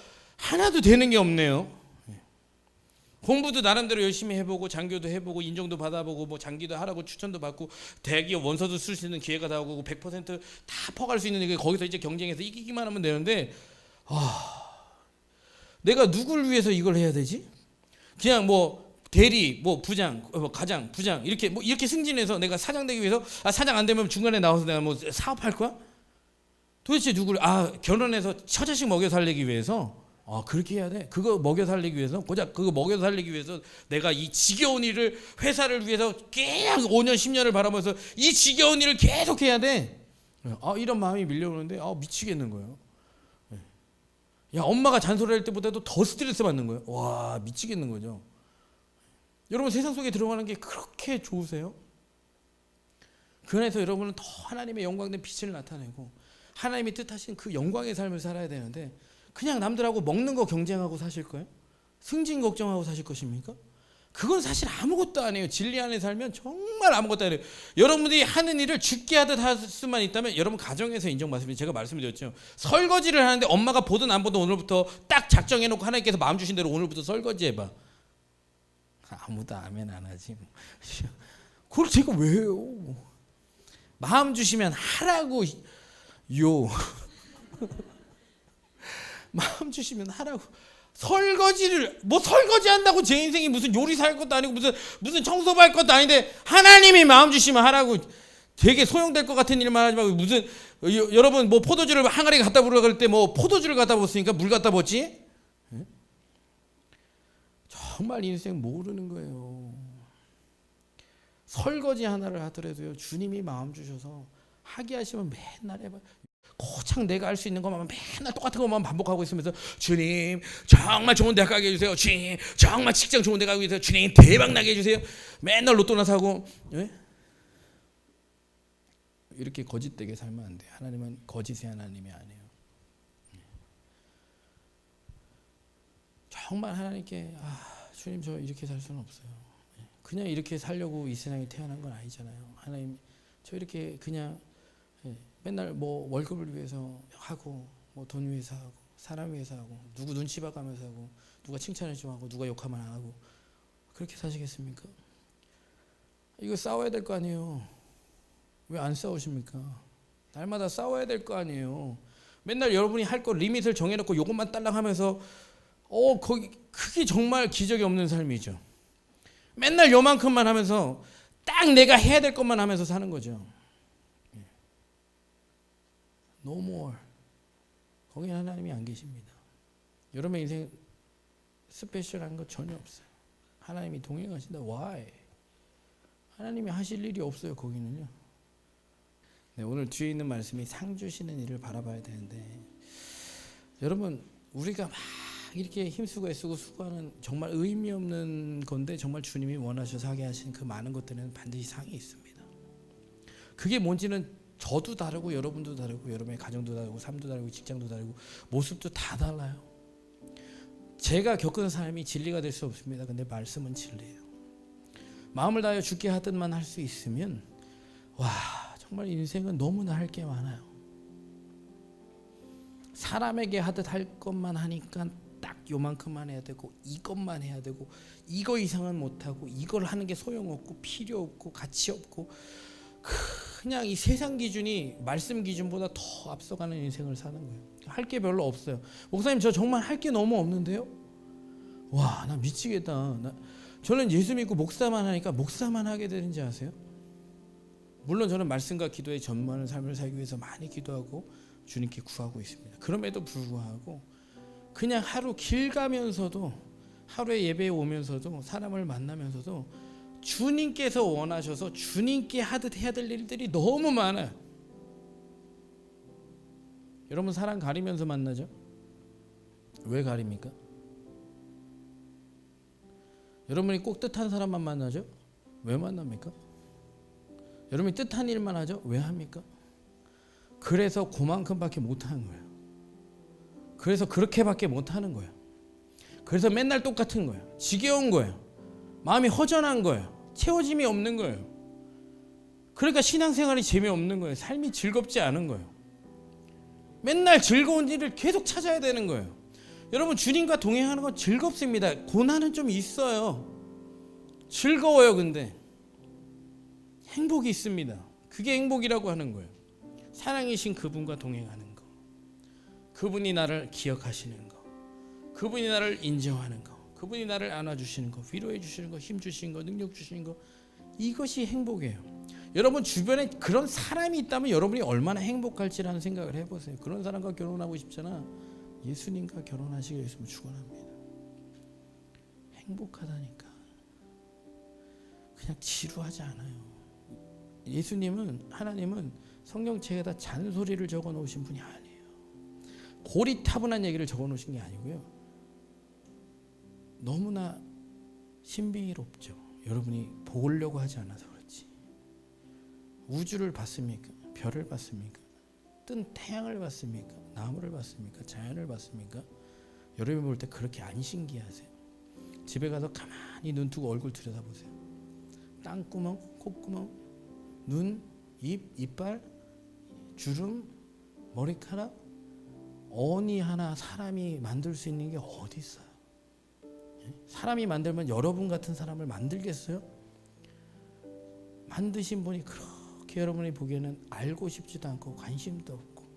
되는 게 없네요. 공부도 나름대로 열심히 해보고 장교도 해보고 인정도 받아보고 뭐 장기도 하라고 추천도 받고 대기업 원서도 쓸 수 있는 기회가 다 오고 100%다 퍼갈 수 있는 게 거기서 이제 경쟁해서 이기기만 하면 되는데 내가 누굴 위해서 이걸 해야 되지? 그냥 뭐 대리, 뭐 부장, 뭐 과장, 부장 이렇게 승진해서 내가 사장 되기 위해서 사장 안 되면 중간에 나와서 내가 뭐 사업할 거야? 도대체 누구를 결혼해서 처자식 먹여 살리기 위해서 그렇게 해야 돼? 그거 먹여 살리기 위해서 고작 그거 먹여 살리기 위해서 내가 이 지겨운 일을 회사를 위해서 계속 5년 10년을 바라보면서 이 지겨운 일을 계속 해야 돼? 이런 마음이 밀려오는데 미치겠는 거예요. 엄마가 잔소리할 때보다도 더 스트레스 받는 거예요. 와, 미치겠는 거죠. 여러분 세상 속에 들어가는 게 그렇게 좋으세요? 그 안에서 여러분은 더 하나님의 영광된 빛을 나타내고 하나님이 뜻하신 그 영광의 삶을 살아야 되는데 그냥 남들하고 먹는 거 경쟁하고 사실 거예요? 승진 걱정하고 사실 것입니까? 그건 사실 아무것도 아니에요. 진리 안에 살면 정말 아무것도 아니에요. 여러분들이 하는 일을 죽게 하듯 할 수만 있다면 여러분 가정에서 인정받습니다. 제가 말씀드렸죠. 설거지를 하는데 엄마가 보든 안 보든 오늘부터 딱 작정해놓고 하나님께서 마음 주신 대로 오늘부터 설거지 해봐. 아무도 아멘 안 하지. 그걸 제가 왜 해요? 마음 주시면 하라고 마음 주시면 하라고. 설거지 한다고 제 인생이 무슨 요리사 할 것도 아니고 무슨 청소부 할 것도 아닌데 하나님이 마음 주시면 하라고. 되게 소용될 것 같은 일만 하지 말고 여러분 뭐 포도주를 항아리 갖다 부으라 그럴 때 뭐 포도주를 갖다 부었으니까 물 갖다 부었지? 정말 인생 모르는 거예요. 설거지 하나를 하더라도요 주님이 마음 주셔서 하게 하시면 맨날 해봐요. 고창 내가 할 수 있는 것만 맨날 똑같은 것만 반복하고 있으면서 주님 정말 좋은 대학 가게 해주세요. 주님 정말 직장 좋은 데 가게 해주세요. 주님 대박 나게 해주세요. 맨날 로또나 사고 이렇게 거짓되게 살면 안 돼요. 하나님은 거짓의 하나님이 아니에요. 정말 하나님께 주님 저 이렇게 살 수는 없어요. 그냥 이렇게 살려고 이 세상에 태어난 건 아니잖아요. 하나님 저 이렇게 그냥 맨날 뭐 월급을 위해서 하고 뭐 돈 위해서 하고 사람 위해서 하고 누구 눈치 봐가면서 하고 누가 칭찬을 좀 하고 누가 욕하면 안 하고 그렇게 사시겠습니까? 이거 싸워야 될 거 아니에요. 왜 안 싸우십니까? 날마다 싸워야 될 거 아니에요. 맨날 여러분이 할 거 리밋을 정해놓고 요것만 딸랑 하면서 그게 정말 기적이 없는 삶이죠. 맨날 요만큼만 하면서 딱 내가 해야 될 것만 하면서 사는 거죠. No more. 거기 하나님이 안 계십니다. 여러분의 인생 스페셜한 거 전혀 없어요. 하나님이 동행하신다. Why? 하나님이 하실 일이 없어요. 거기는요. 네, 오늘 뒤에 있는 말씀이 상 주시는 일을 바라봐야 되는데, 여러분 우리가 막 이렇게 힘쓰고 애쓰고 수고하는 정말 의미 없는 건데 정말 주님이 원하셔서 하게 하신 그 많은 것들은 반드시 상이 있습니다. 그게 뭔지는 저도 다르고 여러분도 다르고 여러분의 가정도 다르고 삶도 다르고 직장도 다르고 모습도 다 달라요. 제가 겪은 삶이 진리가 될 수 없습니다. 근데 말씀은 진리예요. 마음을 다하여 주께 하듯만 할 수 있으면 정말 인생은 너무나 할 게 많아요. 사람에게 하듯 할 것만 하니까 딱 요만큼만 해야 되고 이것만 해야 되고 이거 이상은 못하고 이걸 하는 게 소용없고 필요 없고 가치 없고 그냥 이 세상 기준이 말씀 기준보다 더 앞서가는 인생을 사는 거예요. 할 게 별로 없어요. 목사님 저 정말 할 게 너무 없는데요? 나 미치겠다. 저는 예수 믿고 목사만 하니까 목사만 하게 되는지 아세요? 물론 저는 말씀과 기도에 전무하는 삶을 살기 위해서 많이 기도하고 주님께 구하고 있습니다. 그럼에도 불구하고 그냥 하루 길 가면서도 하루에 예배에 오면서도 사람을 만나면서도 주님께서 원하셔서 주님께 하듯 해야 될 일들이 너무 많아요. 여러분 사람 가리면서 만나죠? 왜 가립니까? 여러분이 꼭 뜻한 사람만 만나죠? 왜 만납니까? 여러분이 뜻한 일만 하죠? 왜 합니까? 그래서 그만큼밖에 못하는 거예요. 그래서 그렇게밖에 못하는 거예요. 그래서 맨날 똑같은 거예요. 지겨운 거예요. 마음이 허전한 거예요. 채워짐이 없는 거예요. 그러니까 신앙생활이 재미없는 거예요. 삶이 즐겁지 않은 거예요. 맨날 즐거운 일을 계속 찾아야 되는 거예요. 여러분 주님과 동행하는 건 즐겁습니다. 고난은 좀 있어요. 즐거워요. 근데 행복이 있습니다. 그게 행복이라고 하는 거예요. 사랑이신 그분과 동행하는 거, 그분이 나를 기억하시는 거, 그분이 나를 인정하는 거, 그분이 나를 안아주시는 거, 위로해 주시는 거, 힘 주시는 거, 능력 주시는 거, 이것이 행복이에요. 여러분 주변에 그런 사람이 있다면 여러분이 얼마나 행복할지라는 생각을 해보세요. 그런 사람과 결혼하고 싶잖아. 예수님과 결혼하시길 예수님 축원합니다. 행복하다니까. 그냥 지루하지 않아요. 예수님은, 하나님은 성경책에다 잔소리를 적어 놓으신 분이 아니에요. 고리타분한 얘기를 적어 놓으신 게 아니고요. 너무나 신비롭죠. 여러분이 보려고 하지 않아서 그렇지. 우주를 봤습니까? 별을 봤습니까? 뜬 태양을 봤습니까? 나무를 봤습니까? 자연을 봤습니까? 여러분이 볼 때 그렇게 안 신기하세요? 집에 가서 가만히 눈 뜨고 얼굴 들여다보세요. 땅구멍, 콧구멍, 눈, 입, 이빨, 주름, 머리카락, 어니 하나 사람이 만들 수 있는 게 어디 있어요? 사람이 만들면 여러분 같은 사람을 만들겠어요? 만드신 분이 그렇게 여러분이 보기에는 알고 싶지도 않고 관심도 없고,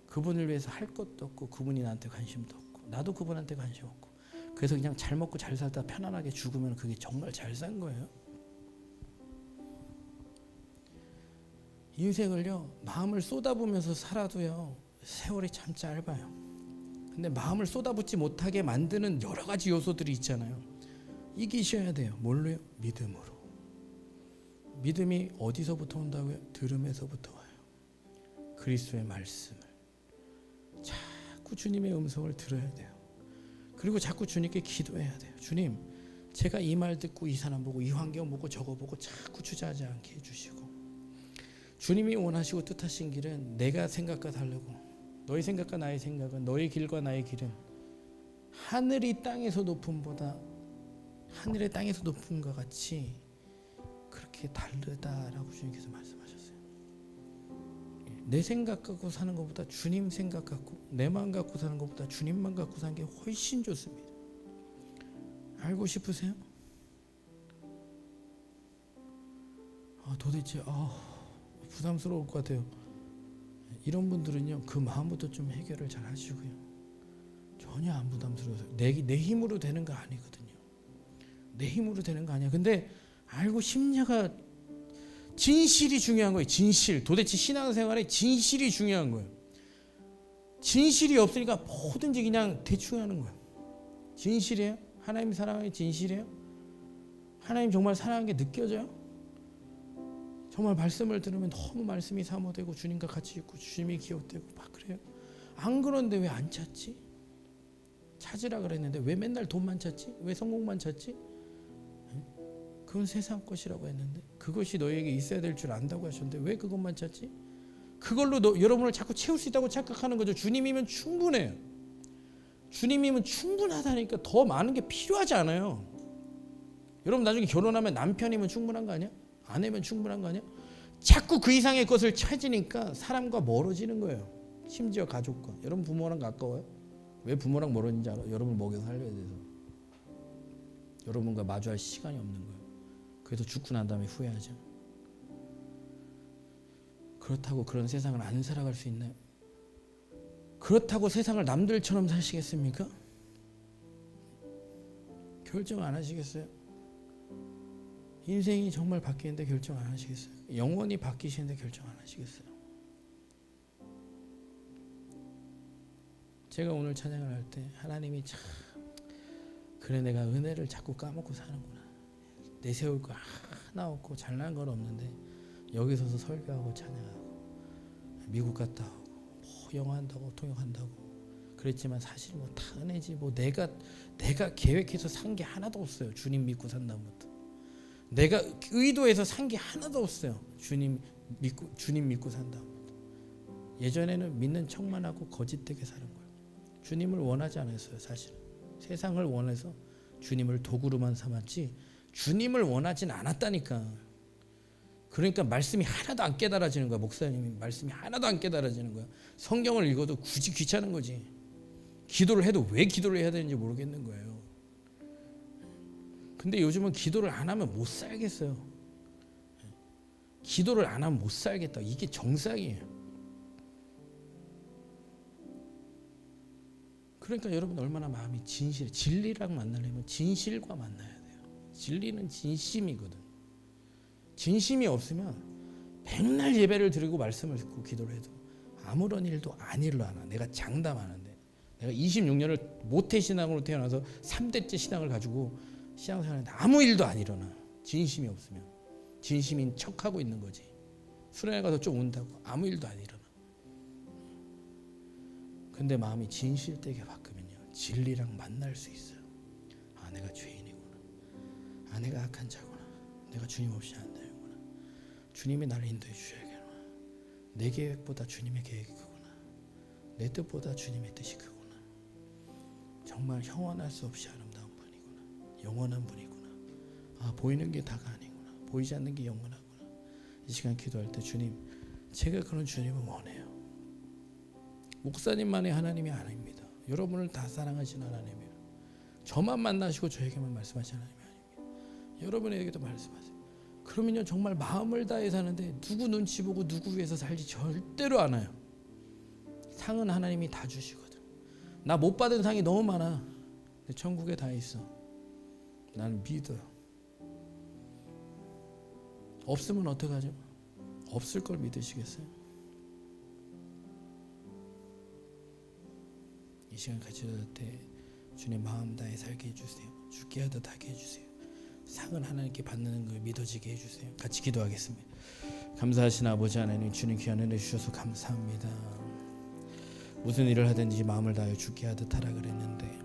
그분을 위해서 할 것도 없고, 그분이 나한테 관심도 없고, 나도 그분한테 관심 없고, 그래서 그냥 잘 먹고 잘 살다 편안하게 죽으면 그게 정말 잘 산 거예요? 인생을요, 마음을 쏟아부으면서 살아도요, 세월이 참 짧아요. 근데 마음을 쏟아붓지 못하게 만드는 여러 가지 요소들이 있잖아요. 이기셔야 돼요. 뭘로요? 믿음으로. 믿음이 어디서부터 온다고요? 들음에서부터 와요. 그리스도의 말씀을 자꾸 주님의 음성을 들어야 돼요. 그리고 자꾸 주님께 기도해야 돼요. 주님, 제가 이 말 듣고 이 사람 보고 이 환경 보고 저거 보고 자꾸 주저하지 않게 해주시고, 주님이 원하시고 뜻하신 길은 내가 생각과 다르고, 너의 생각과 나의 생각은, 너의 길과 나의 길은 하늘이 땅에서 높음보다 하늘의 땅에서 높음과 같이 그렇게 다르다라고 주님께서 말씀하셨어요. 내 생각 갖고 사는 것보다 주님 생각 갖고 내 마음 갖고 사는 것보다 주님만 갖고 사는 게 훨씬 좋습니다. 알고 싶으세요? 도대체 부담스러울 것 같아요. 이런 분들은요, 그 마음부터 좀 해결을 잘 하시고요. 전혀 안 부담스러워서 내 힘으로 되는 거 아니거든요. 내 힘으로 되는 거 아니야. 근데 알고 싶냐가 진실이 중요한 거예요. 진실. 도대체 신앙생활에 진실이 중요한 거예요. 진실이 없으니까 뭐든지 그냥 대충 하는 거예요. 진실이에요? 하나님 사랑하는 게 진실이에요? 하나님 정말 사랑하는 게 느껴져요? 정말 말씀을 들으면 너무 말씀이 사모되고 주님과 같이 있고 주님이 기억되고 막 그래요. 안 그런데 왜 안 찾지? 찾으라 그랬는데 왜 맨날 돈만 찾지? 왜 성공만 찾지? 그건 세상 것이라고 했는데, 그것이 너에게 있어야 될 줄 안다고 하셨는데 왜 그것만 찾지? 그걸로 여러분을 자꾸 채울 수 있다고 착각하는 거죠. 주님이면 충분해요. 주님이면 충분하다니까. 더 많은 게 필요하지 않아요. 여러분 나중에 결혼하면 남편이면 충분한 거 아니야? 아내면 충분한 거 아니야? 자꾸 그 이상의 것을 찾으니까 사람과 멀어지는 거예요. 심지어 가족과. 여러분 부모랑 가까워요? 왜 부모랑 멀어지는지 알아요? 여러분을 먹여 살려야 돼서. 여러분과 마주할 시간이 없는 거예요. 그래서 죽고 난 다음에 후회하죠. 그렇다고 그런 세상을 안 살아갈 수 있나요? 그렇다고 세상을 남들처럼 사시겠습니까? 결정 안 하시겠어요? 인생이 정말 바뀌는데 결정 안 하시겠어요? 영원히 바뀌시는데 결정 안 하시겠어요? 제가 오늘 찬양을 할 때 하나님이 참 그래 내가 은혜를 자꾸 까먹고 사는구나. 내세울 거 하나 없고 잘난 건 없는데 여기 서서 설교하고 찬양하고 미국 갔다 오고 뭐 영어 한다고 통역한다고 그랬지만 사실 뭐 다 은혜지. 뭐 내가 계획해서 산 게 하나도 없어요. 주님 믿고 산 다음부터 내가 의도해서 산 게 하나도 없어요. 주님 믿고 산 다음부터. 예전에는 믿는 척만 하고 거짓되게 사는 거예요. 주님을 원하지 않았어요. 사실은 세상을 원해서 주님을 도구로만 삼았지 주님을 원하진 않았다니까. 그러니까 말씀이 하나도 안 깨달아지는 거야. 목사님이 말씀이 하나도 안 깨달아지는 거야. 성경을 읽어도 굳이 귀찮은 거지. 기도를 해도 왜 기도를 해야 되는지 모르겠는 거예요. 근데 요즘은 기도를 안 하면 못 살겠어요. 기도를 안 하면 못 살겠다. 이게 정상이에요. 그러니까 여러분 얼마나 마음이 진리랑 만나려면 진실과 만나야 돼요. 진리는 진심이거든. 진심이 없으면 백날 예배를 드리고 말씀을 듣고 기도를 해도 아무런 일도 안 일어나. 내가 장담하는데 내가 26년을 모태신앙으로 태어나서 3대째 신앙을 가지고 신앙생활하는데 아무 일도 안 일어나. 진심이 없으면. 진심인 척하고 있는 거지. 수련회 가서 좀 운다고 아무 일도 안 일어나. 근데 마음이 진실되게 바꾸면요 진리랑 만날 수 있어요. 내가 죄인이구나. 내가 악한 자구나. 내가 주님 없이 안 되는구나. 주님이 나를 인도해 주셔야겠구나. 내 계획보다 주님의 계획이 크구나. 내 뜻보다 주님의 뜻이 크구나. 정말 형언할 수 없이 아름다운 분이구나. 영원한 분이구나. 보이는 게 다가 아니구나. 보이지 않는 게 영원하구나. 이 시간 기도할 때 주님, 제가 그런 주님을 원해요. 목사님만의 하나님이 아닙니다. 여러분을 다 사랑하시는 하나님이에요. 저만 만나시고 저에게만 말씀하시는 하나님이 아닙니다. 여러분에게도 말씀하세요. 그러면요 정말 마음을 다해 사는데 누구 눈치 보고 누구 위해서 살지 절대로 않아요. 상은 하나님이 다 주시거든. 나 못 받은 상이 너무 많아. 근데 천국에 다 있어. 나는 믿어요. 없으면 어떡하죠? 없을 걸 믿으시겠어요? 이 시간 같이 기도할 때 주님 마음 다해 살게 해주세요. 죽게 하듯 하게 해주세요. 상은 하나님께 받는 걸 믿어지게 해주세요. 같이 기도하겠습니다. 감사하신 아버지 하나님, 주님 귀한 은혜 주셔서 감사합니다. 무슨 일을 하든지 마음을 다해 죽게 하듯 하라 그랬는데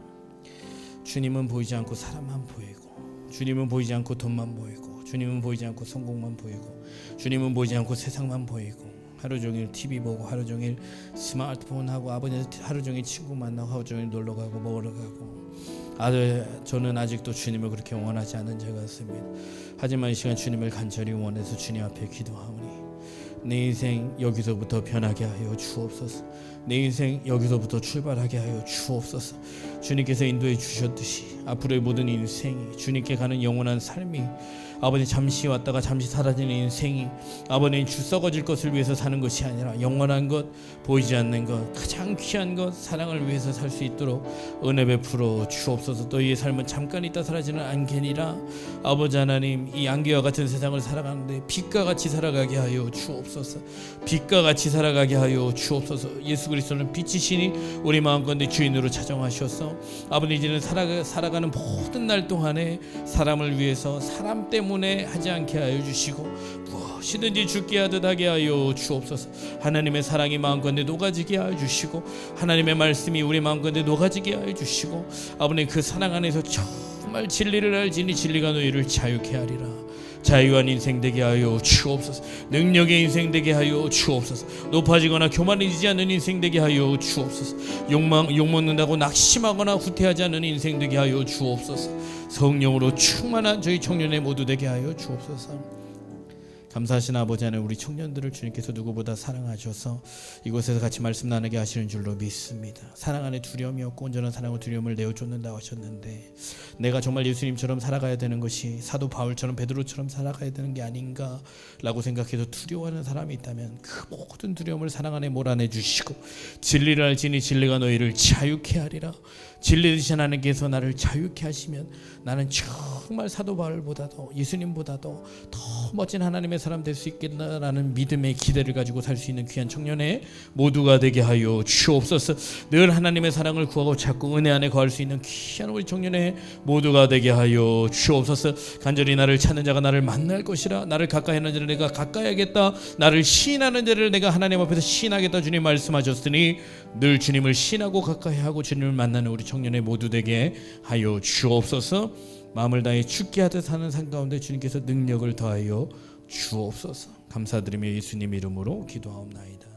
주님은 보이지 않고 사람만 보이고, 주님은 보이지 않고 돈만 보이고, 주님은 보이지 않고 성공만 보이고, 주님은 보이지 않고 세상만 보이고, 하루 종일 TV 보고 하루 종일 스마트폰 하고 아버지 하루 종일 친구 만나고 하루 종일 놀러 가고 먹으러 가고. 저는 아직도 주님을 그렇게 원하지 않는 자 같습니다. 하지만 이 시간 주님을 간절히 원해서 주님 앞에 기도하오니 내 인생 여기서부터 변하게 하여 주옵소서. 내 인생 여기서부터 출발하게 하여 주옵소서. 주님께서 인도해 주셨듯이 앞으로의 모든 인생이 주님께 가는 영원한 삶이 아버지 잠시 왔다가 잠시 사라지는 인생이 아버지 주 썩어질 것을 위해서 사는 것이 아니라 영원한 것, 보이지 않는 것, 가장 귀한 것, 사랑을 위해서 살 수 있도록 은혜 베풀어 주옵소서. 또 이 삶은 잠깐 있다 사라지는 안개니라. 아버지 하나님, 이 안개와 같은 세상을 살아가는데 빛과 같이 살아가게 하여 주옵소서. 빛과 같이 살아가게 하여 주옵소서. 예수 그리스도는 빛이시니 우리 마음 가운데 주인으로 차정하셔서 아버지 이제는 살아가는 모든 날 동안에 사람을 위해서 사람 때문에 하지 않게 하여 주시고 무엇이든지 죽게 하듯 하게 하여 주옵소서. 하나님의 사랑이 마음 가운데 녹아지게 하여 주시고 하나님의 말씀이 우리 마음 가운데 녹아지게 하여 주시고 아버지 그 사랑 안에서 정말 진리를 알지니 진리가 너희를 자유케 하리라. 자유한 인생 되게 하여 주옵소서. 능력의 인생 되게 하여 주옵소서. 높아지거나 교만해지지 않는 인생 되게 하여 주옵소서. 욕먹는다고 낙심하거나 후퇴하지 않는 인생 되게 하여 주옵소서. 성령으로 충만한 저희 청년의 모두 되게 하여 주옵소서. 감사하신 아버지 하나님, 우리 청년들을 주님께서 누구보다 사랑하셔서 이곳에서 같이 말씀 나누게 하시는 줄로 믿습니다. 사랑 안에 두려움이 없고 온전한 사랑과 두려움을 내어쫓는다고 하셨는데 내가 정말 예수님처럼 살아가야 되는 것이 사도 바울처럼 베드로처럼 살아가야 되는 게 아닌가라고 생각해서 두려워하는 사람이 있다면 그 모든 두려움을 사랑 안에 몰아내 주시고 진리를 알지니 진리가 너희를 자유케 하리라. 진리 되신 하나님께서 나를 자유케 하시면 나는 정말 사도 바울보다도 예수님보다도 더 멋진 하나님의 사람 될 수 있겠다라는 믿음의 기대를 가지고 살 수 있는 귀한 청년의 모두가 되게 하여 주옵소서. 늘 하나님의 사랑을 구하고 찾고 은혜 안에 거할 수 있는 귀한 우리 청년의 모두가 되게 하여 주옵소서. 간절히 나를 찾는 자가 나를 만날 것이라. 나를 가까이 하는 자를 내가 가까이 하겠다. 나를 시인하는 자를 내가 하나님 앞에서 시인하겠다. 주님 말씀하셨으니 늘 주님을 시인하고 가까이 하고 주님을 만나는 우리 청년의 모두 되게 하여 주옵소서. 마음을 다해 죽게 하듯 사는 삶 가운데 주님께서 능력을 더하여 주옵소서. 감사드리며 예수님 이름으로 기도하옵나이다.